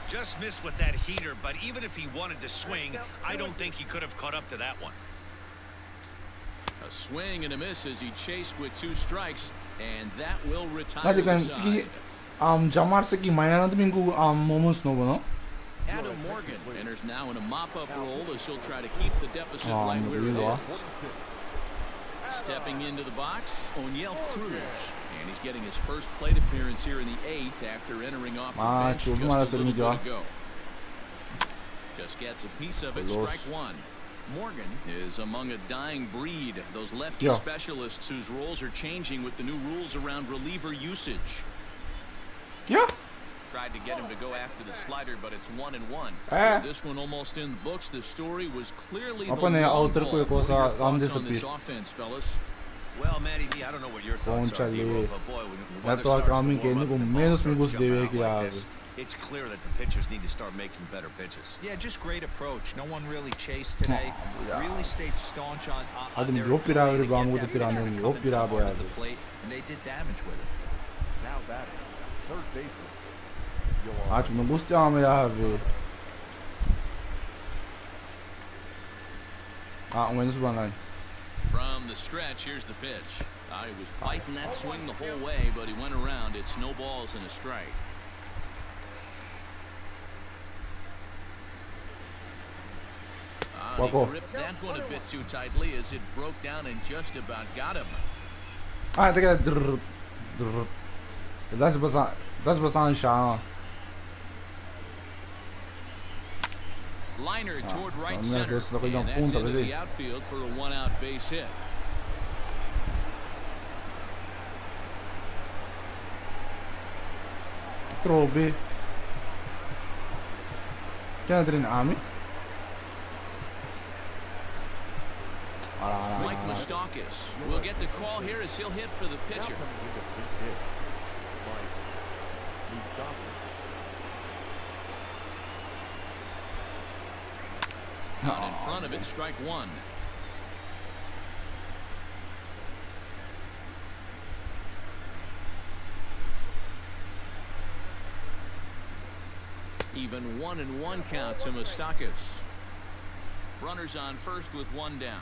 Speaker 3: Just missed with that heater, but even if he wanted to swing, I don't think he could have caught up to that one.
Speaker 1: A swing and a miss as he chased with 2 strikes, and that will retire the side. Adam Morgan enters now in a mop-up role as he'll try to keep the deficit right where it is. Stepping into the box, O'Neal Cruz. And he's getting his first plate appearance here in the 8th after entering off the bench just a little bit ago. Just gets a piece of it, strike 1. Morgan is among a dying breed, those lefty specialists whose roles are changing with the new rules around reliever usage. Tried to get him to go after the slider, but it's 1-1. This one almost in the books. The story was clearly the long ball. What are your thoughts on this offense, fellas?
Speaker 3: Well, Matty B, I don't know what your thoughts are,
Speaker 2: Ponchale.
Speaker 3: but boy, when the
Speaker 2: Ya
Speaker 3: weather
Speaker 2: to
Speaker 3: starts to
Speaker 2: kami
Speaker 3: warm
Speaker 2: kini
Speaker 3: up
Speaker 2: kung
Speaker 3: and the ball
Speaker 2: menos
Speaker 3: starts
Speaker 2: mingus
Speaker 3: jumping
Speaker 2: deve
Speaker 3: out
Speaker 2: que
Speaker 3: like
Speaker 2: ave.
Speaker 3: this, it's clear that the pitchers need to start making better pitches.
Speaker 5: Yeah, just great approach. No one really chased today.
Speaker 2: yeah.
Speaker 5: Really stayed staunch on
Speaker 2: Adım
Speaker 5: their
Speaker 2: yok bir
Speaker 5: ability
Speaker 2: abi
Speaker 5: to
Speaker 2: ben
Speaker 5: get
Speaker 2: bu
Speaker 5: that
Speaker 2: tiranın
Speaker 5: pitcher to
Speaker 2: yok
Speaker 5: come
Speaker 2: bir
Speaker 5: into the
Speaker 2: abi
Speaker 5: heart of
Speaker 2: abi.
Speaker 5: the plate, and they did damage with it.
Speaker 4: Now batting, third baseman.
Speaker 2: Aç mı gusto ama ya abi. Ah, when's one line?
Speaker 1: From the stretch, here's the pitch. He was fighting that swing the whole way, but he went around. It's no balls and a strike. He gripped that one a bit too tightly as it broke down and just about got him.
Speaker 2: Ah,这个that's不上啥。
Speaker 1: Liner toward right
Speaker 2: so
Speaker 1: center,
Speaker 2: adesso lo
Speaker 1: and
Speaker 2: cogliamo
Speaker 1: that's
Speaker 2: punta
Speaker 1: into
Speaker 2: così.
Speaker 1: the outfield for a one-out base hit.
Speaker 2: Trobi. Can I drink Ami?
Speaker 1: Mike Moustakas will get the call here as he'll hit for the pitcher. Out in front of it, strike one. Even 1-1 count to Moustakas. Runners on first with one down.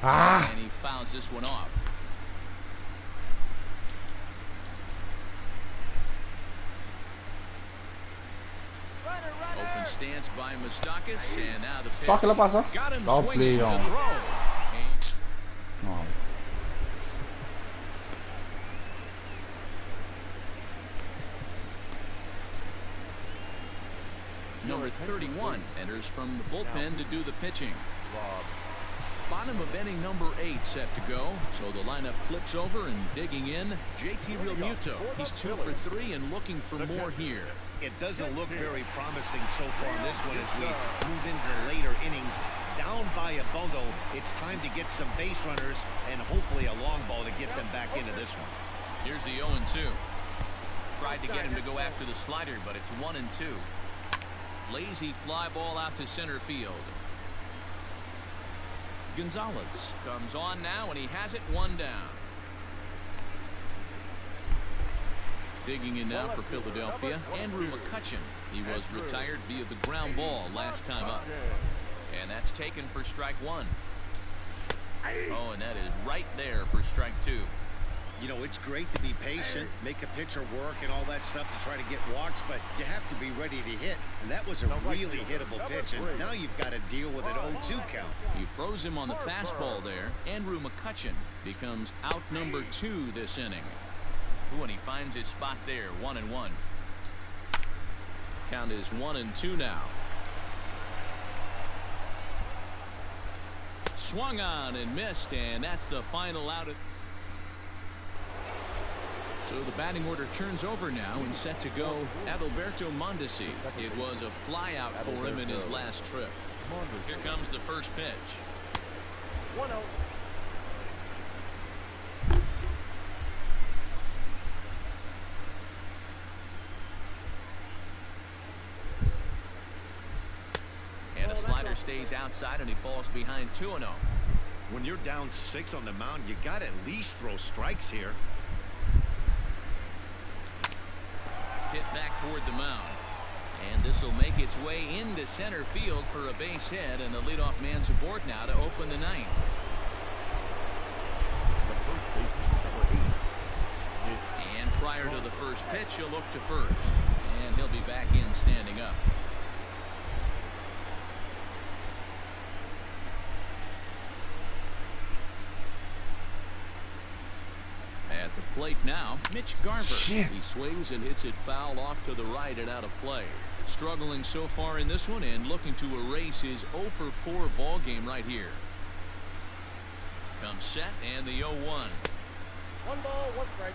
Speaker 1: And he fouls this one off. Open stance by Moustakas, and now the pitch.
Speaker 2: Toca la passa.
Speaker 1: Got him
Speaker 2: Stop
Speaker 1: swinging
Speaker 2: play
Speaker 1: the
Speaker 2: on.
Speaker 1: throw.
Speaker 2: No.
Speaker 1: Number 31 enters from the bullpen to do the pitching. Bottom of inning number 8 set to go, so the lineup flips over and digging in. JT Realmuto. He's 2 for 3 and looking for more here.
Speaker 3: It doesn't look very promising so far in this one as we move into the later innings. Down by a bundle, it's time to get some base runners and hopefully a long ball to get them back into this one.
Speaker 1: Here's the 0-2. Tried to get him to go after the slider, but it's 1-2. Lazy fly ball out to center field. Gonzalez comes on now, and he has it one down. Digging in now for Philadelphia, Andrew McCutchen. He was retired via the ground ball last time up. And that's taken for strike one. Oh, and that is right there for strike two.
Speaker 3: You know, it's great to be patient, make a pitcher work and all that stuff to try to get walks, but you have to be ready to hit. And that was a really hittable pitch, and now you've got to deal with an 0-2 count.
Speaker 1: He froze him on the fastball there. Andrew McCutchen becomes out number 2 this inning. Ooh, and he finds his spot there, 1-1. Count is 1-2 now. Swung on and missed, and that's the final out. So the batting order turns over now and set to go Adalberto Mondesi. It was a fly out for him in his last trip. Here comes the first pitch.
Speaker 4: 1-0.
Speaker 1: And a slider stays outside, and he falls behind 2-0.
Speaker 3: When you're down 6 on the mound, you got to at least throw strikes here.
Speaker 1: Hit back toward the mound. And this will make its way into center field for a base hit, and the leadoff man's aboard now to open the ninth. And prior to the first pitch, he'll look to first. And he'll be back in standing up. At the plate now, Mitch Garver.
Speaker 2: Shit.
Speaker 1: He swings and hits it foul off to the right and out of play. Struggling so far in this one and looking to erase his 0-for-4 ball game right here. Comes set and the 0-1.
Speaker 4: 1 ball, 1 strike.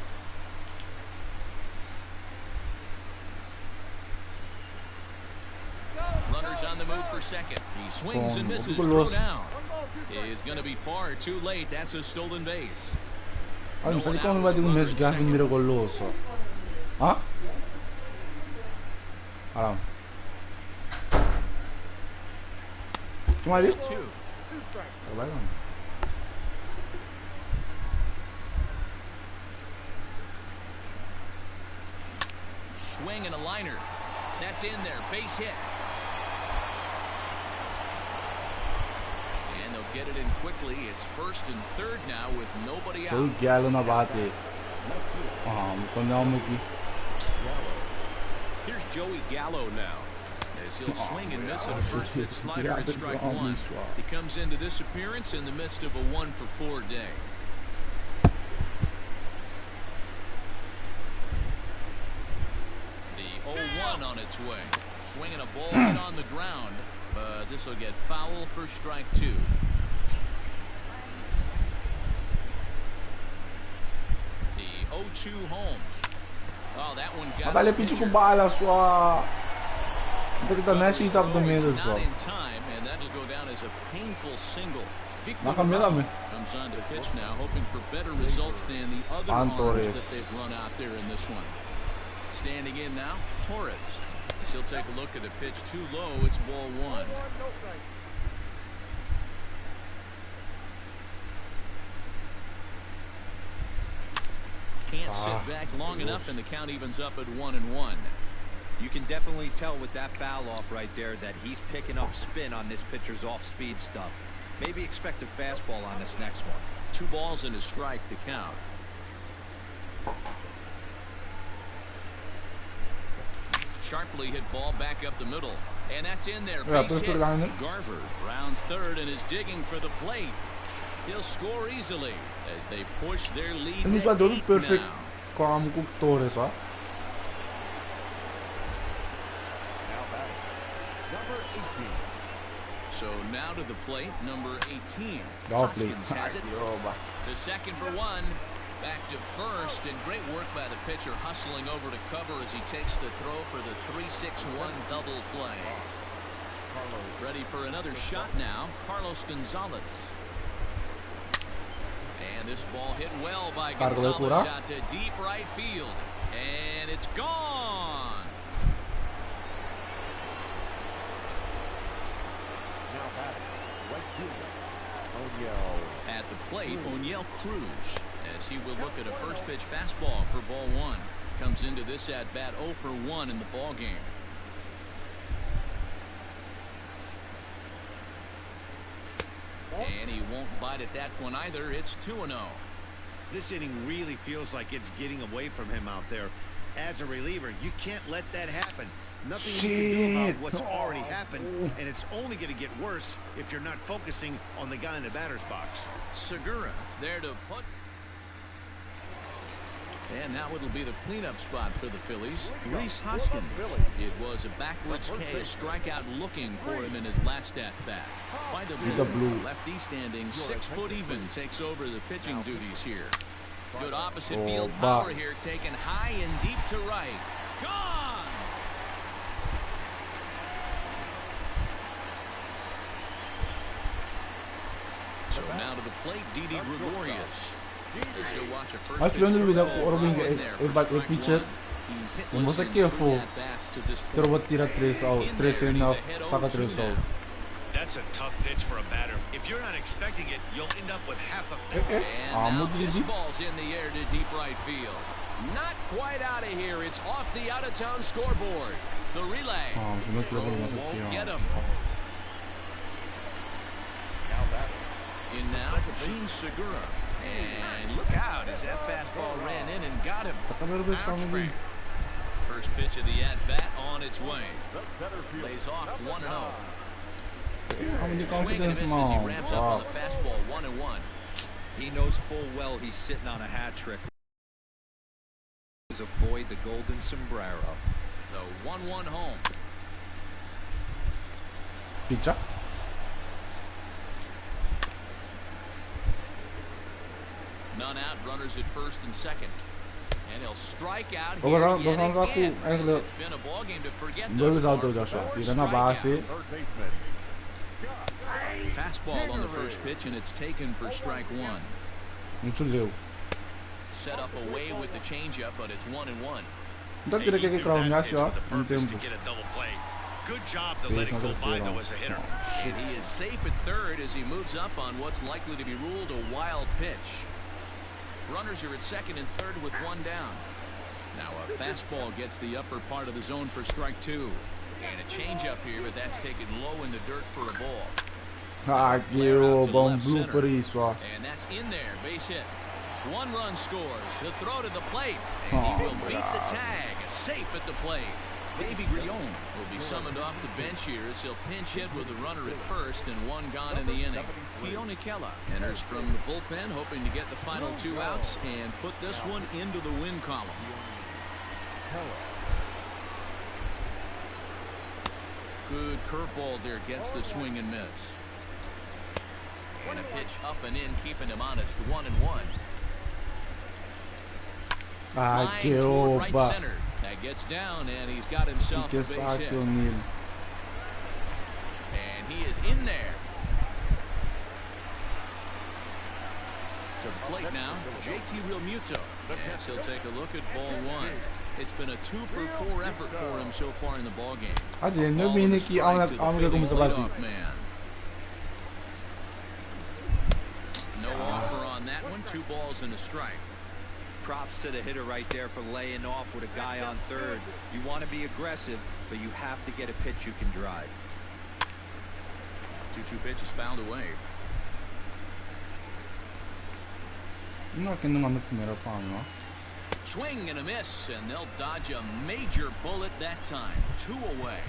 Speaker 1: Runners on the move for second. He swings and misses. Throw down. Is going to be far too late. That's a stolen base.
Speaker 2: Alam, sa ikaw ba yung medyo gagawin miraculoso? Ha? Alam. Tumali? Diba lang?
Speaker 1: Swing and a liner. That's in there. Base hit. And they'll get it in quickly. It's first and third now with nobody out.
Speaker 2: Joey Gallo na bate.
Speaker 1: Here's Joey Gallo now. As he'll swing and miss at a first pitch slider at strike one. He comes into this appearance in the midst of a 1-for-4 day. The 0-1 on its way. Swinging a ball hit on the ground, but this will get foul for strike two. The 0-2 home. Oh, that one got
Speaker 2: Matali pincho ko baala swa. Kita nasita up the middle so.
Speaker 1: Not in time, and that'll go down as a painful single.
Speaker 2: Nakamilam
Speaker 1: comes on to pitch now, hoping for better results than the other arms that they've run out there in this one. Standing in now, Torres. He'll take a look at a pitch too low. It's ball one. Can't sit back long enough, and the count evens up at 1-1.
Speaker 5: You can definitely tell with that foul off right there that he's picking up spin on this pitcher's off-speed stuff. Maybe expect a fastball on this next one.
Speaker 1: 2 balls and a strike to count. Sharply hit ball back up the middle, and that's in there. Base hit. Garver rounds third and is digging for the plate. He'll score easily as they push their lead to 8
Speaker 2: perfect
Speaker 1: now.
Speaker 2: calm cook Torres, huh?
Speaker 4: Number 18.
Speaker 1: So now to the plate, number 18.
Speaker 2: Lovely.
Speaker 1: Hoskins has it. The second for one. Back to first, and great work by the pitcher hustling over to cover as he takes the throw for the 3-6-1 double play. Ready for another shot now, Carlos Gonzalez. And this ball hit well by Gonzalez out to deep right field. And it's gone.
Speaker 4: Now batting, right fielder, O'Neill.
Speaker 1: At the plate, O'Neill Cruz, as he will look at a first pitch fastball for ball one. Comes into this at bat 0 for 1 in the ball game. And he won't bite at that one either. It's 2-0.
Speaker 3: This inning really feels like it's getting away from him out there. As a reliever, you can't let that happen. Nothing you can do about what's already happened, and it's only going to get worse if you're not focusing on the guy in the batter's box.
Speaker 1: Segura's there to put. And now it'll be the cleanup spot for the Phillies. Rhys Hoskins. It was a backwards K, a strikeout looking for him in his last at-bat. By the blue, lefty standing 6 foot even takes over the pitching duties here. Good opposite field power here, taken high and deep to right. Gone! So now to the plate, Didi Gregorius. As you'll watch a first pitch
Speaker 2: Vamos aqui, fo. Pero vou tirar 3 out, 3 and off, saca 3 out.
Speaker 3: That's a tough pitch for a batter. If you're not expecting it, you'll end up with half a.
Speaker 1: And now this ball's in the air to deep right field. Not quite out of here. It's off the out-of-town scoreboard. The relay won't get him. In now, Gene Segura. And look out as that fastball ran in and got him. First pitch of the at-bat on its way. Lays off 1-0. Swing and a miss as he ramps up on the fastball 1-1.
Speaker 5: He knows full well he's sitting on a hat trick. Avoid the golden sombrero.
Speaker 1: The 1-1 home.
Speaker 2: Pitcher.
Speaker 1: None out, runners at first and second. And he'll strike out
Speaker 2: Agora
Speaker 1: here
Speaker 2: nós
Speaker 1: yet
Speaker 2: vamos lá
Speaker 1: again.
Speaker 2: com
Speaker 1: It's been a ball game to forget
Speaker 2: dois
Speaker 1: thus far.
Speaker 2: altos já só.
Speaker 1: 4
Speaker 2: Tira na base.
Speaker 1: strikeouts. Fastball on the first pitch, and it's taken for strike one.
Speaker 2: Muito leu.
Speaker 1: Set up away with the changeup, but it's 1-1.
Speaker 2: Então queria que cravo me assim, ó, um tempo.
Speaker 3: Good job to
Speaker 2: Sim,
Speaker 3: let it
Speaker 2: não
Speaker 3: go
Speaker 2: deve
Speaker 3: by
Speaker 2: ser,
Speaker 3: though
Speaker 2: não.
Speaker 3: as a hitter.
Speaker 1: And he is safe at third as he moves up on what's likely to be ruled a wild pitch. Runners are at second and third with one down. Now a fastball gets the upper part of the zone for strike two. And a changeup here, but that's taken low in the dirt for a ball.
Speaker 2: Ah, que o bom blue por isso, ó.
Speaker 1: And that's in there, base hit. One run scores. The throw to the plate, and he will beat the tag. Safe at the plate. Davy Grillon will be summoned off the bench here as he'll pinch hit with a runner at first and one gone in the inning. Keone Kela enters from the bullpen, hoping to get the final 2 outs and put this one into the win column. Good curveball there, gets the swing and miss. And a pitch up and in, keeping him honest, 1-1.
Speaker 2: Ah, que
Speaker 1: Line toward right
Speaker 2: oba.
Speaker 1: center. That gets down, and he's got himself
Speaker 2: Que
Speaker 1: a base hit.
Speaker 2: saco nele.
Speaker 1: And he is in there. To the plate now, JT Realmuto. As he'll take a look at ball one. It's been a 2-for-4 effort for him so far in the ball game.
Speaker 2: Hadi ne
Speaker 1: Ball
Speaker 2: bine
Speaker 1: with a
Speaker 2: ki
Speaker 1: strike to the
Speaker 2: am
Speaker 1: Phillies
Speaker 2: sa bati.
Speaker 1: leadoff man. No offer on that one. 2 balls and a strike.
Speaker 5: Props to the hitter right there for laying off with a guy on third. You want to be aggressive, but you have to get a pitch you can drive.
Speaker 1: 2-2 pitch is fouled away.
Speaker 2: Não que não manda primeira palma, ó.
Speaker 1: Swing and a miss, and they'll dodge a major bullet that time. 2 away.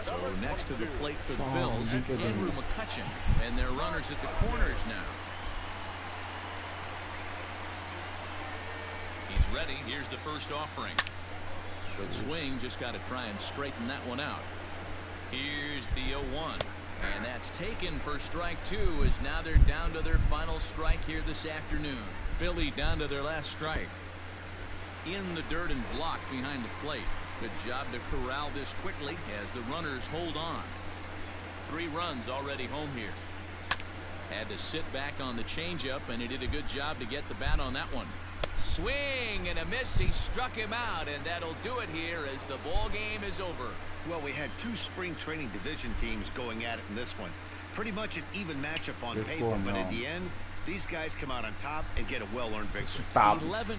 Speaker 1: So next to the plate for the Phils, Andrew McCutchen, and their runners at the corners now. He's ready. Here's the first offering. Good swing, just got to try and straighten that one out. Here's the 0-1. And that's taken for strike 2 as now they're down to their final strike here this afternoon. Philly down to their last strike. In the dirt and blocked behind the plate. Good job to corral this quickly as the runners hold on. 3 runs already home here. Had to sit back on the changeup, and he did a good job to get the bat on that one. Swing and a miss. He struck him out, and that'll do it here as the ball game is over.
Speaker 3: Well, we had 2 spring training division teams going at it in this one. Pretty much an even matchup on
Speaker 2: Good
Speaker 3: paper,
Speaker 2: call,
Speaker 3: but
Speaker 2: no.
Speaker 3: at the end, these guys come out on top and get a well-earned victory.
Speaker 2: Stop.
Speaker 1: 11.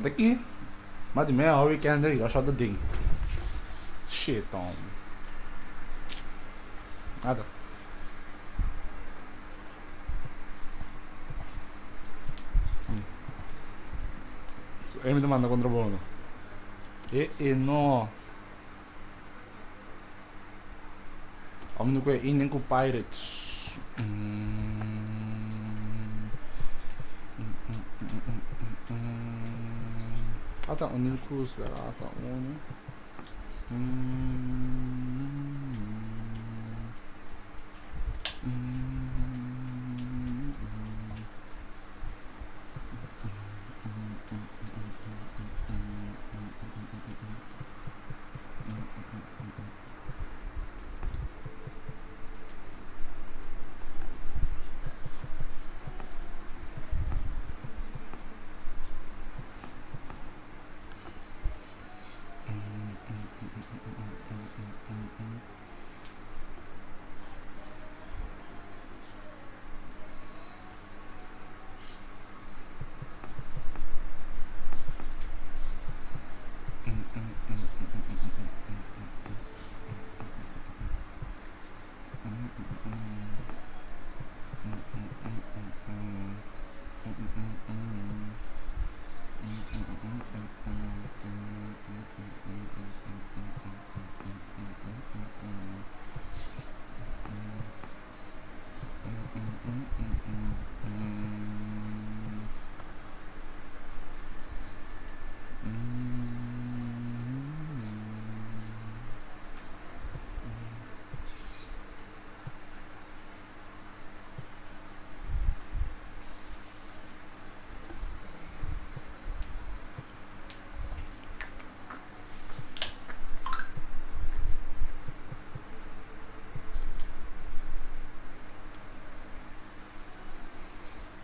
Speaker 2: Daqui. Mais de meia hora que ainda eu achava ding. Shit on. Nada. Ele me demanda contra o Bono. E no. Vamos no que in com Pirates. Ata O'Neal Cruz vera ata onu.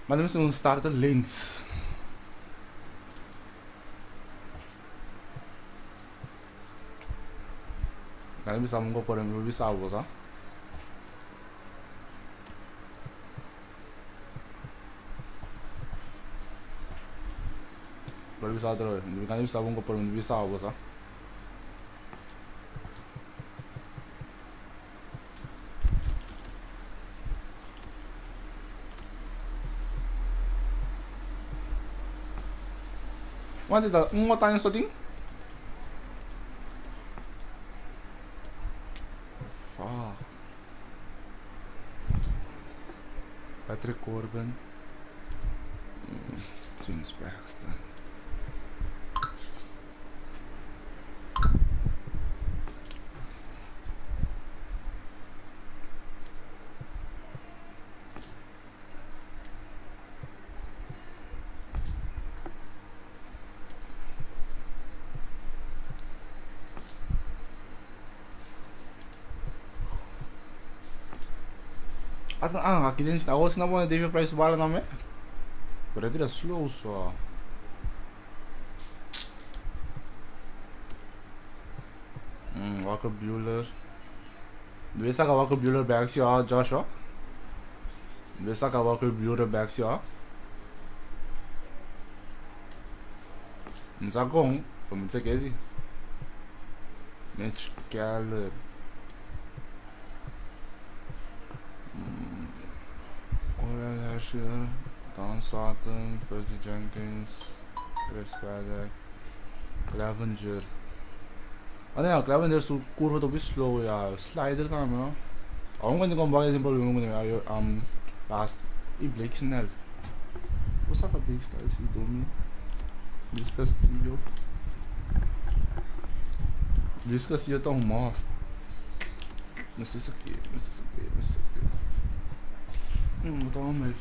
Speaker 2: Maar dan moeten we starten links. Kalian bisa mengkoper yang lebih bisa bos ah. Baru bisa terus. Kalian bisa mengkoper yang lebih bisa bos ah. Mana kita mau tanya shooting? Fuck. Patrick Corbin. James Braxton. Aqui dentro da outra, senão eu devia para isso bala não é? Por aí tira slow só. Walker Bueller. Dessa que Walker Bueller back se ó, Joshua. Dessa que Walker Bueller back se ó. Não sabe como? Como dizer que é esse? Mitch Keller. Oral Asher, Don Sutton, Percy Jenkins, Chris Paddock, Clevenger. Ano yan, Clevenger so kurva to be slow ya, slider tama. Ako hindi ko bakit yung problema ko niya, last, Blake Snell. What's up Blake Snell, si Domi? Luis Castillo. Luis Castillo tong most. Mr. Saki. Tamam mı?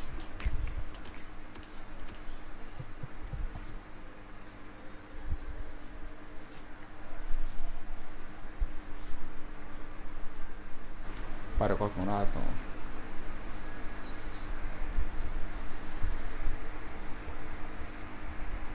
Speaker 2: Para qualche un attimo.